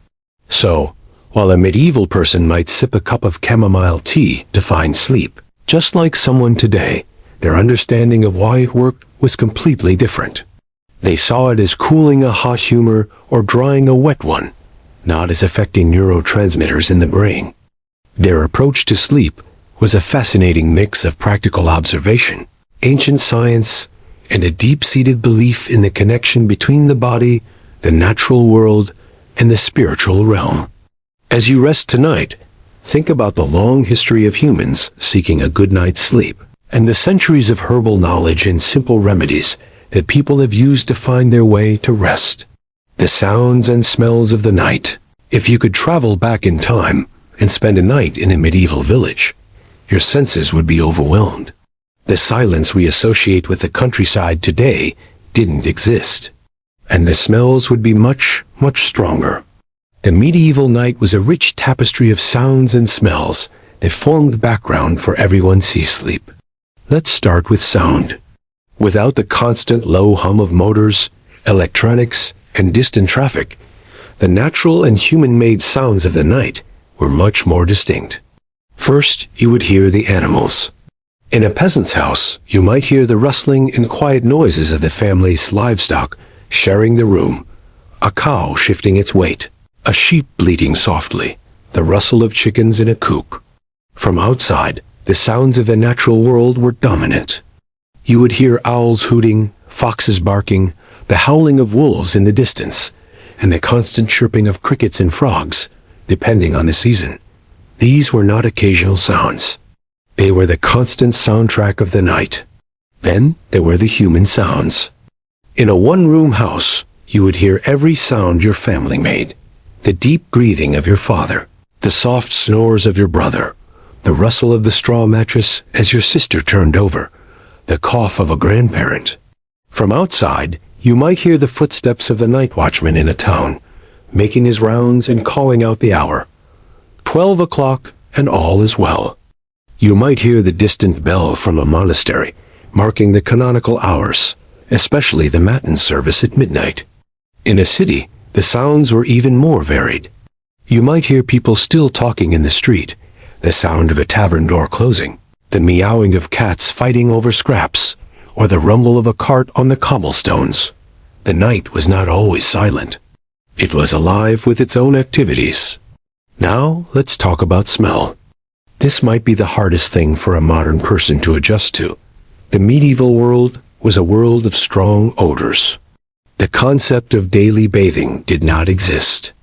So, while a medieval person might sip a cup of chamomile tea to find sleep, just like someone today, their understanding of why it worked was completely different. They saw it as cooling a hot humor or drying a wet one, not as affecting neurotransmitters in the brain. Their approach to sleep was a fascinating mix of practical observation, ancient science, and a deep-seated belief in the connection between the body, the natural world, and the spiritual realm. As you rest tonight, think about the long history of humans seeking a good night's sleep, and the centuries of herbal knowledge and simple remedies that people have used to find their way to rest. The sounds and smells of the night. If you could travel back in time and spend a night in a medieval village, your senses would be overwhelmed. The silence we associate with the countryside today didn't exist, and the smells would be much, much stronger. The medieval night was a rich tapestry of sounds and smells that formed the background for everyone's sleep. Let's start with sound. Without the constant low hum of motors, electronics, and distant traffic, the natural and human-made sounds of the night were much more distinct. First, you would hear the animals. In a peasant's house, you might hear the rustling and quiet noises of the family's livestock sharing the room, a cow shifting its weight, a sheep bleating softly, the rustle of chickens in a coop. From outside, the sounds of the natural world were dominant. You would hear owls hooting, foxes barking, the howling of wolves in the distance, and the constant chirping of crickets and frogs, depending on the season. These were not occasional sounds. They were the constant soundtrack of the night. Then there were the human sounds. In a one-room house, you would hear every sound your family made. The deep breathing of your father, the soft snores of your brother, the rustle of the straw mattress as your sister turned over, the cough of a grandparent. From outside, you might hear the footsteps of the night watchman in a town, making his rounds and calling out the hour. 12 o'clock, and all is well. You might hear the distant bell from a monastery, marking the canonical hours, especially the matin service at midnight. In a city, the sounds were even more varied. You might hear people still talking in the street, the sound of a tavern door closing, the meowing of cats fighting over scraps, or the rumble of a cart on the cobblestones. The night was not always silent. It was alive with its own activities. Now, let's talk about smell. This might be the hardest thing for a modern person to adjust to. The medieval world was a world of strong odors. The concept of daily bathing did not exist.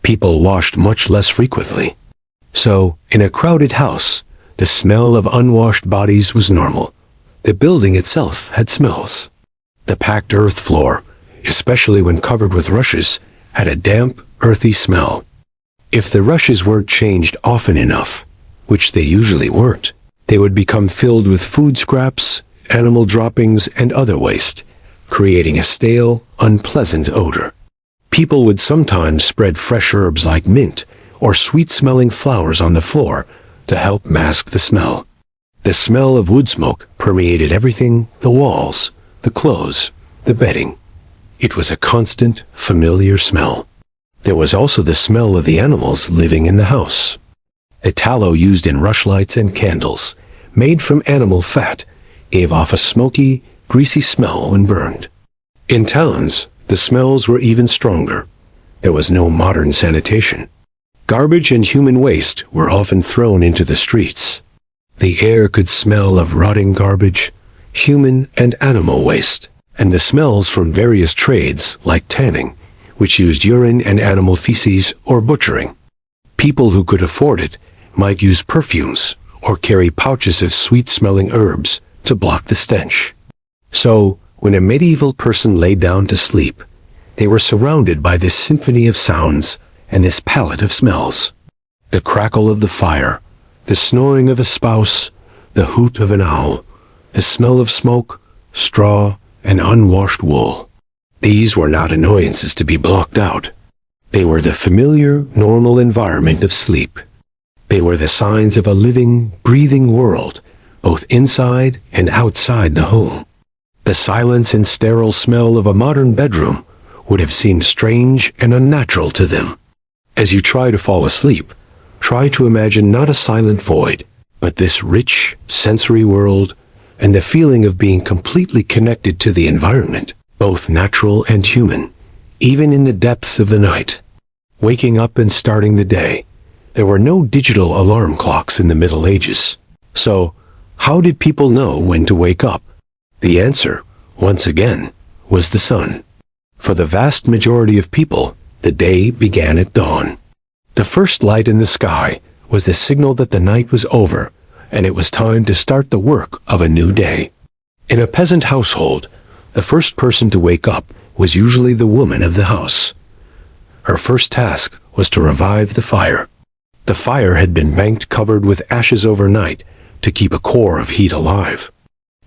People washed much less frequently. So, in a crowded house, the smell of unwashed bodies was normal. The building itself had smells. The packed earth floor, especially when covered with rushes, had a damp, earthy smell. If the rushes weren't changed often enough, which they usually weren't, they would become filled with food scraps, animal droppings, and other waste, creating a stale, unpleasant odor. People would sometimes spread fresh herbs like mint or sweet-smelling flowers on the floor to help mask the smell. The smell of wood smoke permeated everything: the walls, the clothes, the bedding. It was a constant, familiar smell. There was also the smell of the animals living in the house. The tallow used in rushlights and candles, made from animal fat, gave off a smoky, greasy smell when burned. In towns, the smells were even stronger. There was no modern sanitation. Garbage and human waste were often thrown into the streets. The air could smell of rotting garbage, human and animal waste, and the smells from various trades like tanning, which used urine and animal feces, or butchering. People who could afford it might use perfumes or carry pouches of sweet-smelling herbs to block the stench. So, when a medieval person lay down to sleep, they were surrounded by this symphony of sounds and this palette of smells. The crackle of the fire, the snoring of a spouse, the hoot of an owl, the smell of smoke, straw, and unwashed wool. These were not annoyances to be blocked out. They were the familiar, normal environment of sleep. They were the signs of a living, breathing world, both inside and outside the home. The silence and sterile smell of a modern bedroom would have seemed strange and unnatural to them. As you try to fall asleep, try to imagine not a silent void, but this rich, sensory world and the feeling of being completely connected to the environment, both natural and human, even in the depths of the night. Waking up and starting the day. There were no digital alarm clocks in the Middle Ages. So, how did people know when to wake up? The answer, once again, was the sun. For the vast majority of people, the day began at dawn. The first light in the sky was the signal that the night was over, and it was time to start the work of a new day. In a peasant household, the first person to wake up was usually the woman of the house. Her first task was to revive the fire. The fire had been banked covered with ashes overnight to keep a core of heat alive.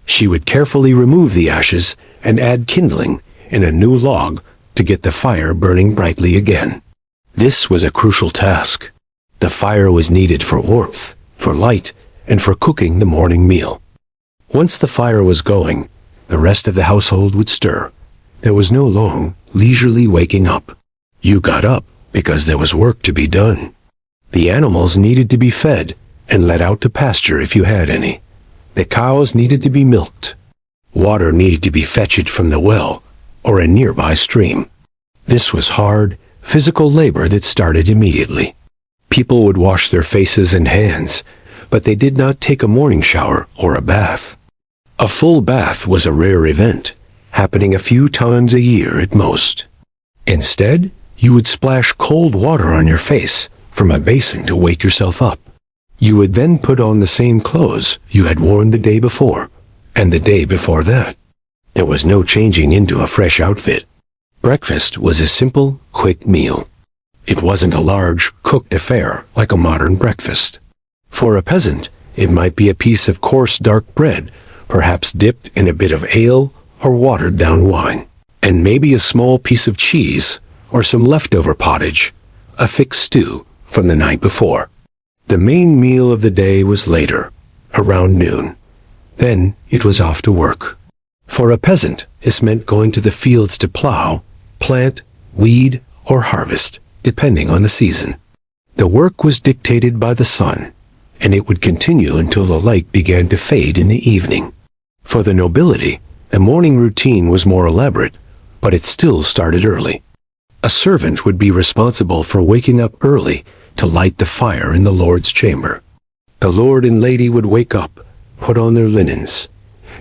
She would carefully remove the ashes and add kindling in a new log to get the fire burning brightly again. This was a crucial task. The fire was needed for warmth, for light, and for cooking the morning meal. Once the fire was going, the rest of the household would stir. There was no long, leisurely waking up. You got up because there was work to be done. The animals needed to be fed and let out to pasture if you had any. The cows needed to be milked. Water needed to be fetched from the well or a nearby stream. This was hard, physical labor that started immediately. People would wash their faces and hands, but they did not take a morning shower or a bath. A full bath was a rare event, happening a few times a year at most. Instead, you would splash cold water on your face from a basin to wake yourself up. You would then put on the same clothes you had worn the day before, and the day before that. There was no changing into a fresh outfit. Breakfast was a simple, quick meal. It wasn't a large, cooked affair like a modern breakfast. For a peasant, it might be a piece of coarse dark bread, perhaps dipped in a bit of ale or watered-down wine, and maybe a small piece of cheese or some leftover pottage, a thick stew from the night before. The main meal of the day was later, around noon. Then it was off to work. For a peasant, this meant going to the fields to plow, plant, weed, or harvest, depending on the season. The work was dictated by the sun, and it would continue until the light began to fade in the evening. For the nobility, the morning routine was more elaborate, but it still started early. A servant would be responsible for waking up early to light the fire in the Lord's chamber. The Lord and Lady would wake up, put on their linens,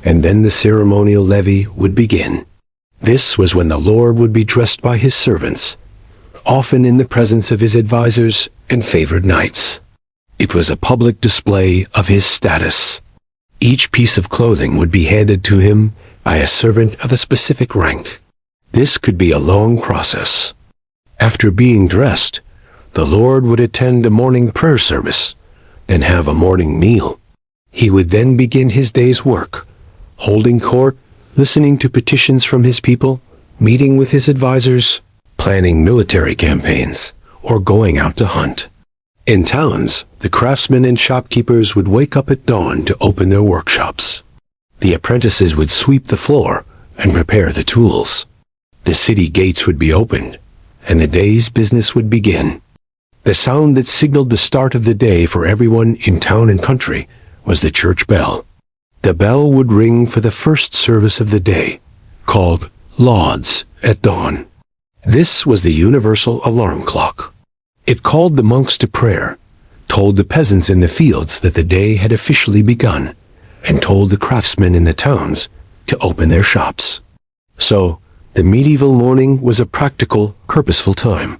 and then the ceremonial levee would begin. This was when the Lord would be dressed by his servants, often in the presence of his advisors and favored knights. It was a public display of his status. Each piece of clothing would be handed to him by a servant of a specific rank. This could be a long process. After being dressed, the Lord would attend a morning prayer service, then have a morning meal. He would then begin his day's work, holding court, listening to petitions from his people, meeting with his advisors, planning military campaigns, or going out to hunt. In towns, the craftsmen and shopkeepers would wake up at dawn to open their workshops. The apprentices would sweep the floor and prepare the tools. The city gates would be opened, and the day's business would begin. The sound that signaled the start of the day for everyone in town and country was the church bell. The bell would ring for the first service of the day, called lauds at dawn. This was the universal alarm clock. It called the monks to prayer, told the peasants in the fields that the day had officially begun, and told the craftsmen in the towns to open their shops. So, the medieval morning was a practical, purposeful time.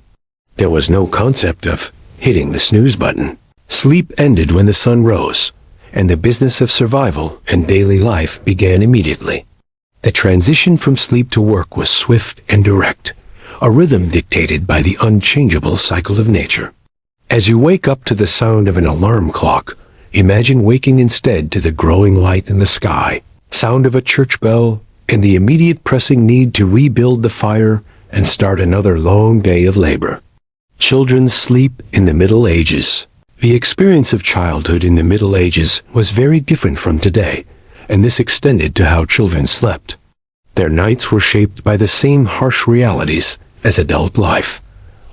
There was no concept of hitting the snooze button. Sleep ended when the sun rose, and the business of survival and daily life began immediately. The transition from sleep to work was swift and direct, a rhythm dictated by the unchangeable cycle of nature. As you wake up to the sound of an alarm clock, imagine waking instead to the growing light in the sky, sound of a church bell, and the immediate pressing need to rebuild the fire and start another long day of labor. Children's sleep in the Middle Ages. The experience of childhood in the Middle Ages was very different from today, and this extended to how children slept. Their nights were shaped by the same harsh realities as adult life: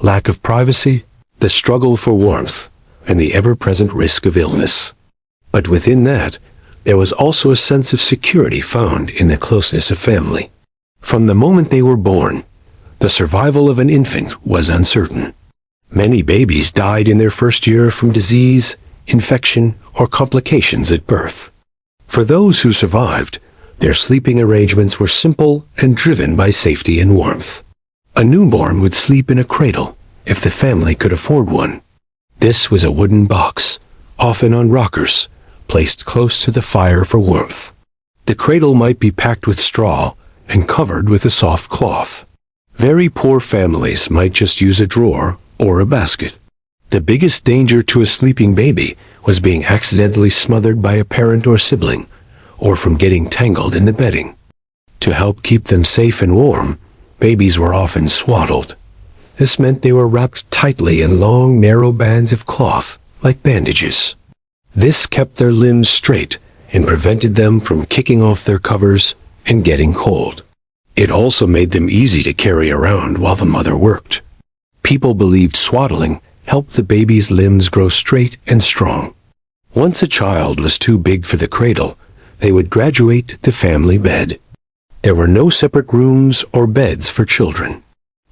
lack of privacy, the struggle for warmth, and the ever-present risk of illness. But within that, there was also a sense of security found in the closeness of family. From the moment they were born, the survival of an infant was uncertain. Many babies died in their first year from disease, infection, or complications at birth. For those who survived, their sleeping arrangements were simple and driven by safety and warmth. A newborn would sleep in a cradle, if the family could afford one. This was a wooden box, often on rockers, placed close to the fire for warmth. The cradle might be packed with straw and covered with a soft cloth. Very poor families might just use a drawer or a basket. The biggest danger to a sleeping baby was being accidentally smothered by a parent or sibling, or from getting tangled in the bedding. To help keep them safe and warm, babies were often swaddled. This meant they were wrapped tightly in long, narrow bands of cloth, like bandages. This kept their limbs straight and prevented them from kicking off their covers and getting cold. It also made them easy to carry around while the mother worked. People believed swaddling helped the baby's limbs grow straight and strong. Once a child was too big for the cradle, they would graduate to the family bed. There were no separate rooms or beds for children.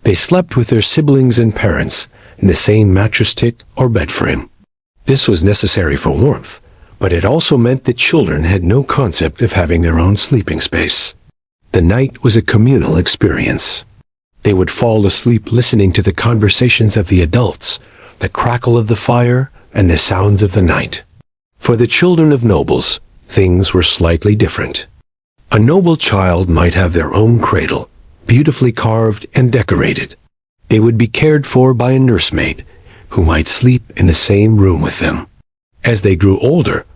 They slept with their siblings and parents in the same mattress tick or bed frame. This was necessary for warmth, but it also meant that children had no concept of having their own sleeping space. The night was a communal experience. They would fall asleep listening to the conversations of the adults, the crackle of the fire, and the sounds of the night. For the children of nobles, things were slightly different. A noble child might have their own cradle, beautifully carved and decorated. They would be cared for by a nursemaid, who might sleep in the same room with them. As they grew older,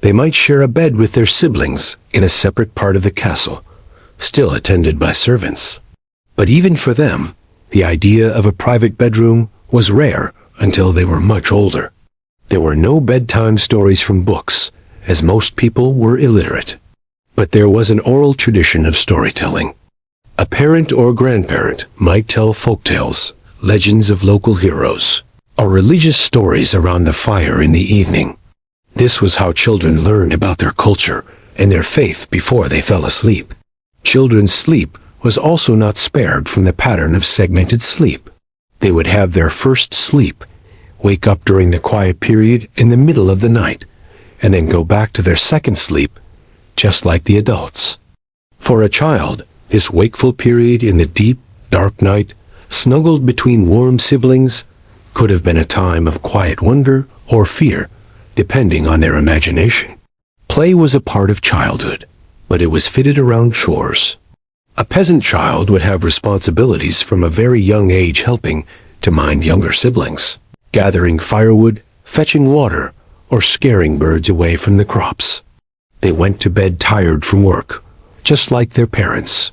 they might share a bed with their siblings in a separate part of the castle, still attended by servants. But even for them, the idea of a private bedroom was rare until they were much older. There were no bedtime stories from books, as most people were illiterate. But there was an oral tradition of storytelling. A parent or grandparent might tell folktales, legends of local heroes, or religious stories around the fire in the evening. This was how children learned about their culture and their faith before they fell asleep. Children's sleep was also not spared from the pattern of segmented sleep. They would have their first sleep wake up during the quiet period in the middle of the night, and then go back to their second sleep, just like the adults. For a child, this wakeful period in the deep, dark night, snuggled between warm siblings, could have been a time of quiet wonder or fear, depending on their imagination. Play was a part of childhood, but it was fitted around chores. A peasant child would have responsibilities from a very young age, helping to mind younger siblings, gathering firewood, fetching water, or scaring birds away from the crops. They went to bed tired from work, just like their parents.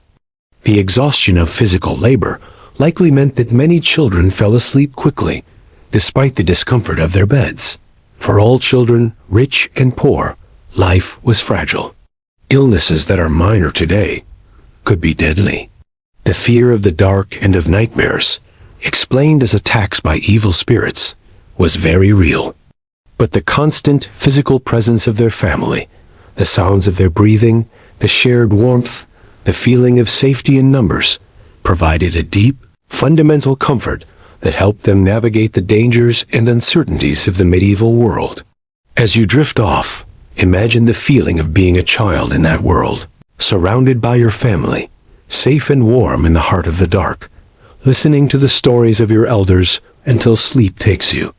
The exhaustion of physical labor likely meant that many children fell asleep quickly, despite the discomfort of their beds. For all children, rich and poor, life was fragile. Illnesses that are minor today could be deadly. The fear of the dark and of nightmares, explained as attacks by evil spirits, was very real. But the constant physical presence of their family, the sounds of their breathing, the shared warmth, the feeling of safety in numbers, provided a deep, fundamental comfort that helped them navigate the dangers and uncertainties of the medieval world. As you drift off, imagine the feeling of being a child in that world, surrounded by your family, safe and warm in the heart of the dark, listening to the stories of your elders until sleep takes you.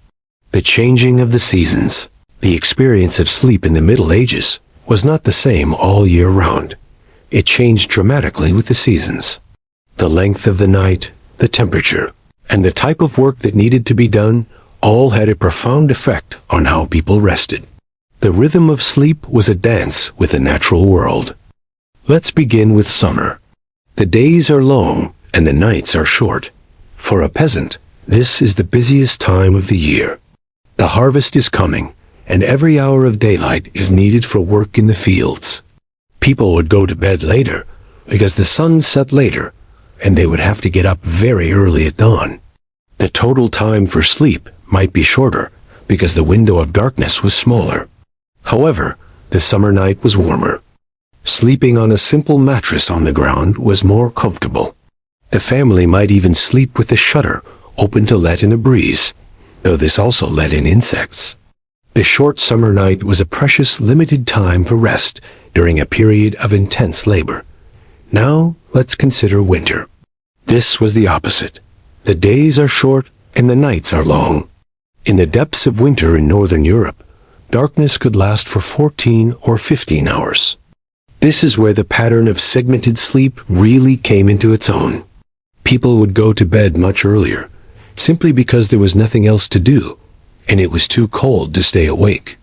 The changing of the seasons. The experience of sleep in the Middle Ages was not the same all year round. It changed dramatically with the seasons. The length of the night, the temperature, and the type of work that needed to be done all had a profound effect on how people rested. The rhythm of sleep was a dance with the natural world. Let's begin with summer. The days are long and the nights are short. For a peasant, this is the busiest time of the year. The harvest is coming, and every hour of daylight is needed for work in the fields. People would go to bed later because the sun set later, and they would have to get up very early at dawn. The total time for sleep might be shorter because the window of darkness was smaller. However, the summer night was warmer. Sleeping on a simple mattress on the ground was more comfortable. The family might even sleep with the shutter open to let in a breeze, though this also let in insects. The short summer night was a precious, limited time for rest during a period of intense labor. Now, let's consider winter. This was the opposite. The days are short and the nights are long. In the depths of winter in Northern Europe, darkness could last for 14 or 15 hours. This is where the pattern of segmented sleep really came into its own. People would go to bed much earlier, simply because there was nothing else to do, and it was too cold to stay awake.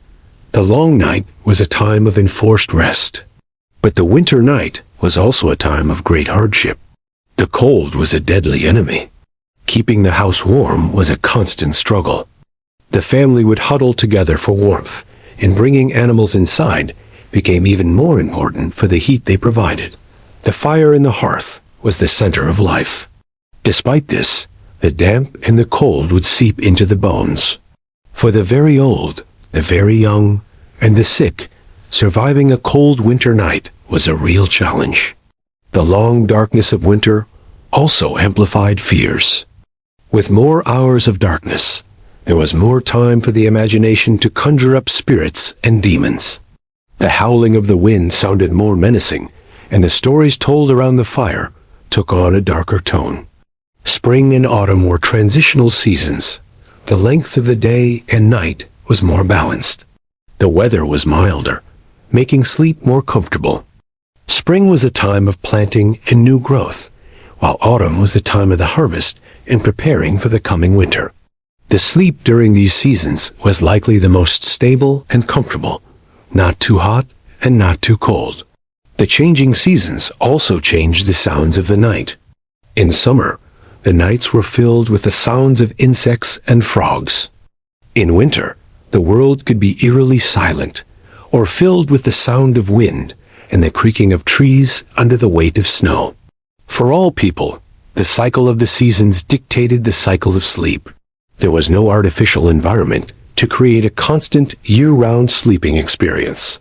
The long night was a time of enforced rest. But the winter night was also a time of great hardship. The cold was a deadly enemy. Keeping the house warm was a constant struggle. The family would huddle together for warmth, and bringing animals inside became even more important for the heat they provided. The fire in the hearth was the center of life. Despite this, the damp and the cold would seep into the bones. For the very old, the very young, and the sick, surviving a cold winter night was a real challenge. The long darkness of winter also amplified fears. With more hours of darkness, there was more time for the imagination to conjure up spirits and demons. The howling of the wind sounded more menacing, and the stories told around the fire took on a darker tone. Spring and autumn were transitional seasons. The length of the day and night was more balanced. The weather was milder, making sleep more comfortable. Spring was a time of planting and new growth, while autumn was the time of the harvest and preparing for the coming winter. The sleep during these seasons was likely the most stable and comfortable, not too hot and not too cold. The changing seasons also changed the sounds of the night. In summer, the nights were filled with the sounds of insects and frogs. In winter, the world could be eerily silent, or filled with the sound of wind and the creaking of trees under the weight of snow. For all people, the cycle of the seasons dictated the cycle of sleep. There was no artificial environment to create a constant year-round sleeping experience.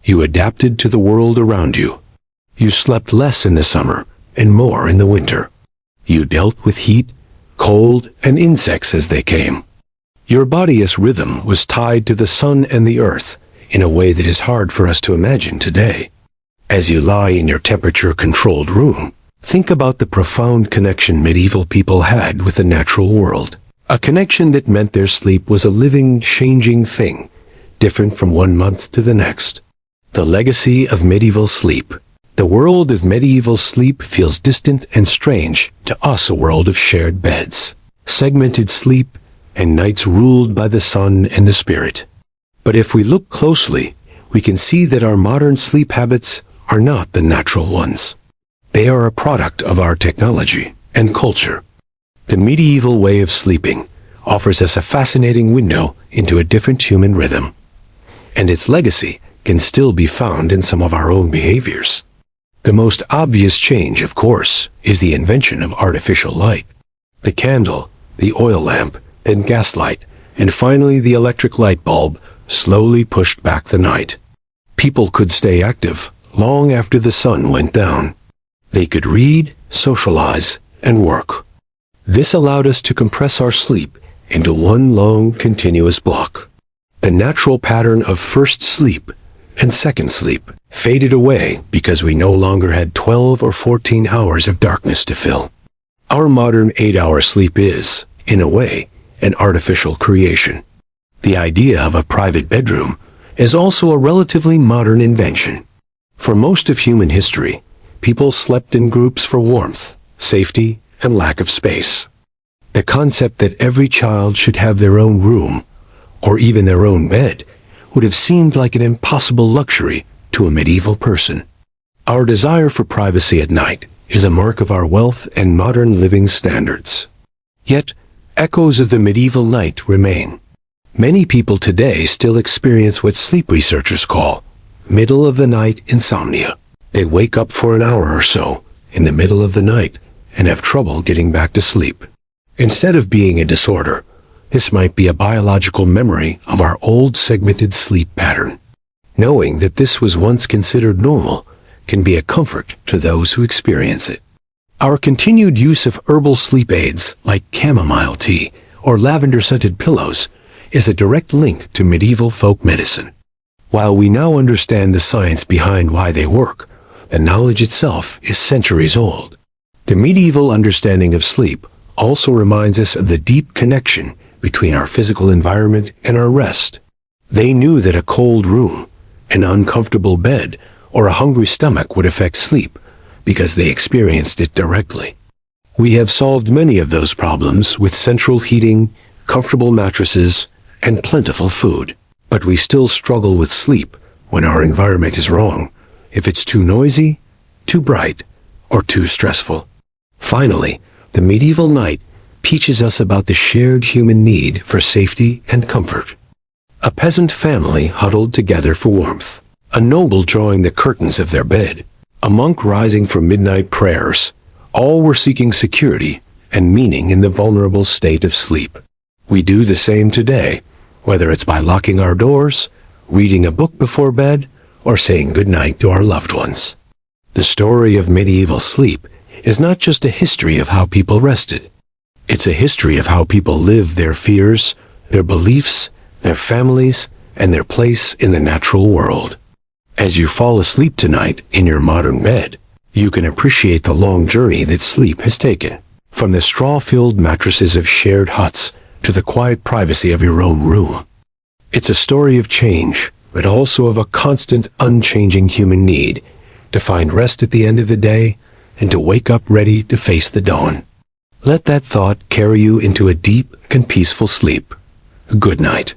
You adapted to the world around you. You slept less in the summer and more in the winter. You dealt with heat, cold, and insects as they came. Your body's rhythm was tied to the sun and the earth in a way that is hard for us to imagine today. As you lie in your temperature-controlled room, think about the profound connection medieval people had with the natural world. A connection that meant their sleep was a living, changing thing, different from one month to the next. The legacy of medieval sleep. The world of medieval sleep feels distant and strange to us, a world of shared beds, segmented sleep, and nights ruled by the sun and the spirit. But if we look closely, we can see that our modern sleep habits are not the natural ones. They are a product of our technology and culture. The medieval way of sleeping offers us a fascinating window into a different human rhythm, and its legacy can still be found in some of our own behaviors. The most obvious change, of course, is the invention of artificial light. The candle, the oil lamp, and gaslight, and finally the electric light bulb slowly pushed back the night. People could stay active long after the sun went down. They could read, socialize, and work. This allowed us to compress our sleep into one long, continuous block. The natural pattern of first sleep and second sleep faded away because we no longer had 12 or 14 hours of darkness to fill. Our modern 8-hour sleep is, in a way, an artificial creation. The idea of a private bedroom is also a relatively modern invention. For most of human history, people slept in groups for warmth, safety, and lack of space. The concept that every child should have their own room, or even their own bed, would have seemed like an impossible luxury to a medieval person. Our desire for privacy at night is a mark of our wealth and modern living standards. Yet, echoes of the medieval night remain. Many people today still experience what sleep researchers call middle-of-the-night insomnia. They wake up for an hour or so in the middle of the night and have trouble getting back to sleep. Instead of being a disorder, this might be a biological memory of our old segmented sleep pattern. Knowing that this was once considered normal can be a comfort to those who experience it. Our continued use of herbal sleep aids like chamomile tea or lavender-scented pillows is a direct link to medieval folk medicine. While we now understand the science behind why they work, the knowledge itself is centuries old. The medieval understanding of sleep also reminds us of the deep connection between our physical environment and our rest. They knew that a cold room, an uncomfortable bed, or a hungry stomach would affect sleep, because they experienced it directly. We have solved many of those problems with central heating, comfortable mattresses, and plentiful food. But we still struggle with sleep when our environment is wrong, if it's too noisy, too bright, or too stressful. Finally, the medieval night teaches us about the shared human need for safety and comfort. A peasant family huddled together for warmth, a noble drawing the curtains of their bed, a monk rising for midnight prayers. All were seeking security and meaning in the vulnerable state of sleep. We do the same today, whether it's by locking our doors, reading a book before bed, or saying goodnight to our loved ones. The story of medieval sleep is not just a history of how people rested. It's a history of how people lived their fears, their beliefs, their families, and their place in the natural world. As you fall asleep tonight in your modern bed, you can appreciate the long journey that sleep has taken, from the straw-filled mattresses of shared huts to the quiet privacy of your own room. It's a story of change, but also of a constant, unchanging human need to find rest at the end of the day and to wake up ready to face the dawn. Let that thought carry you into a deep and peaceful sleep. Good night.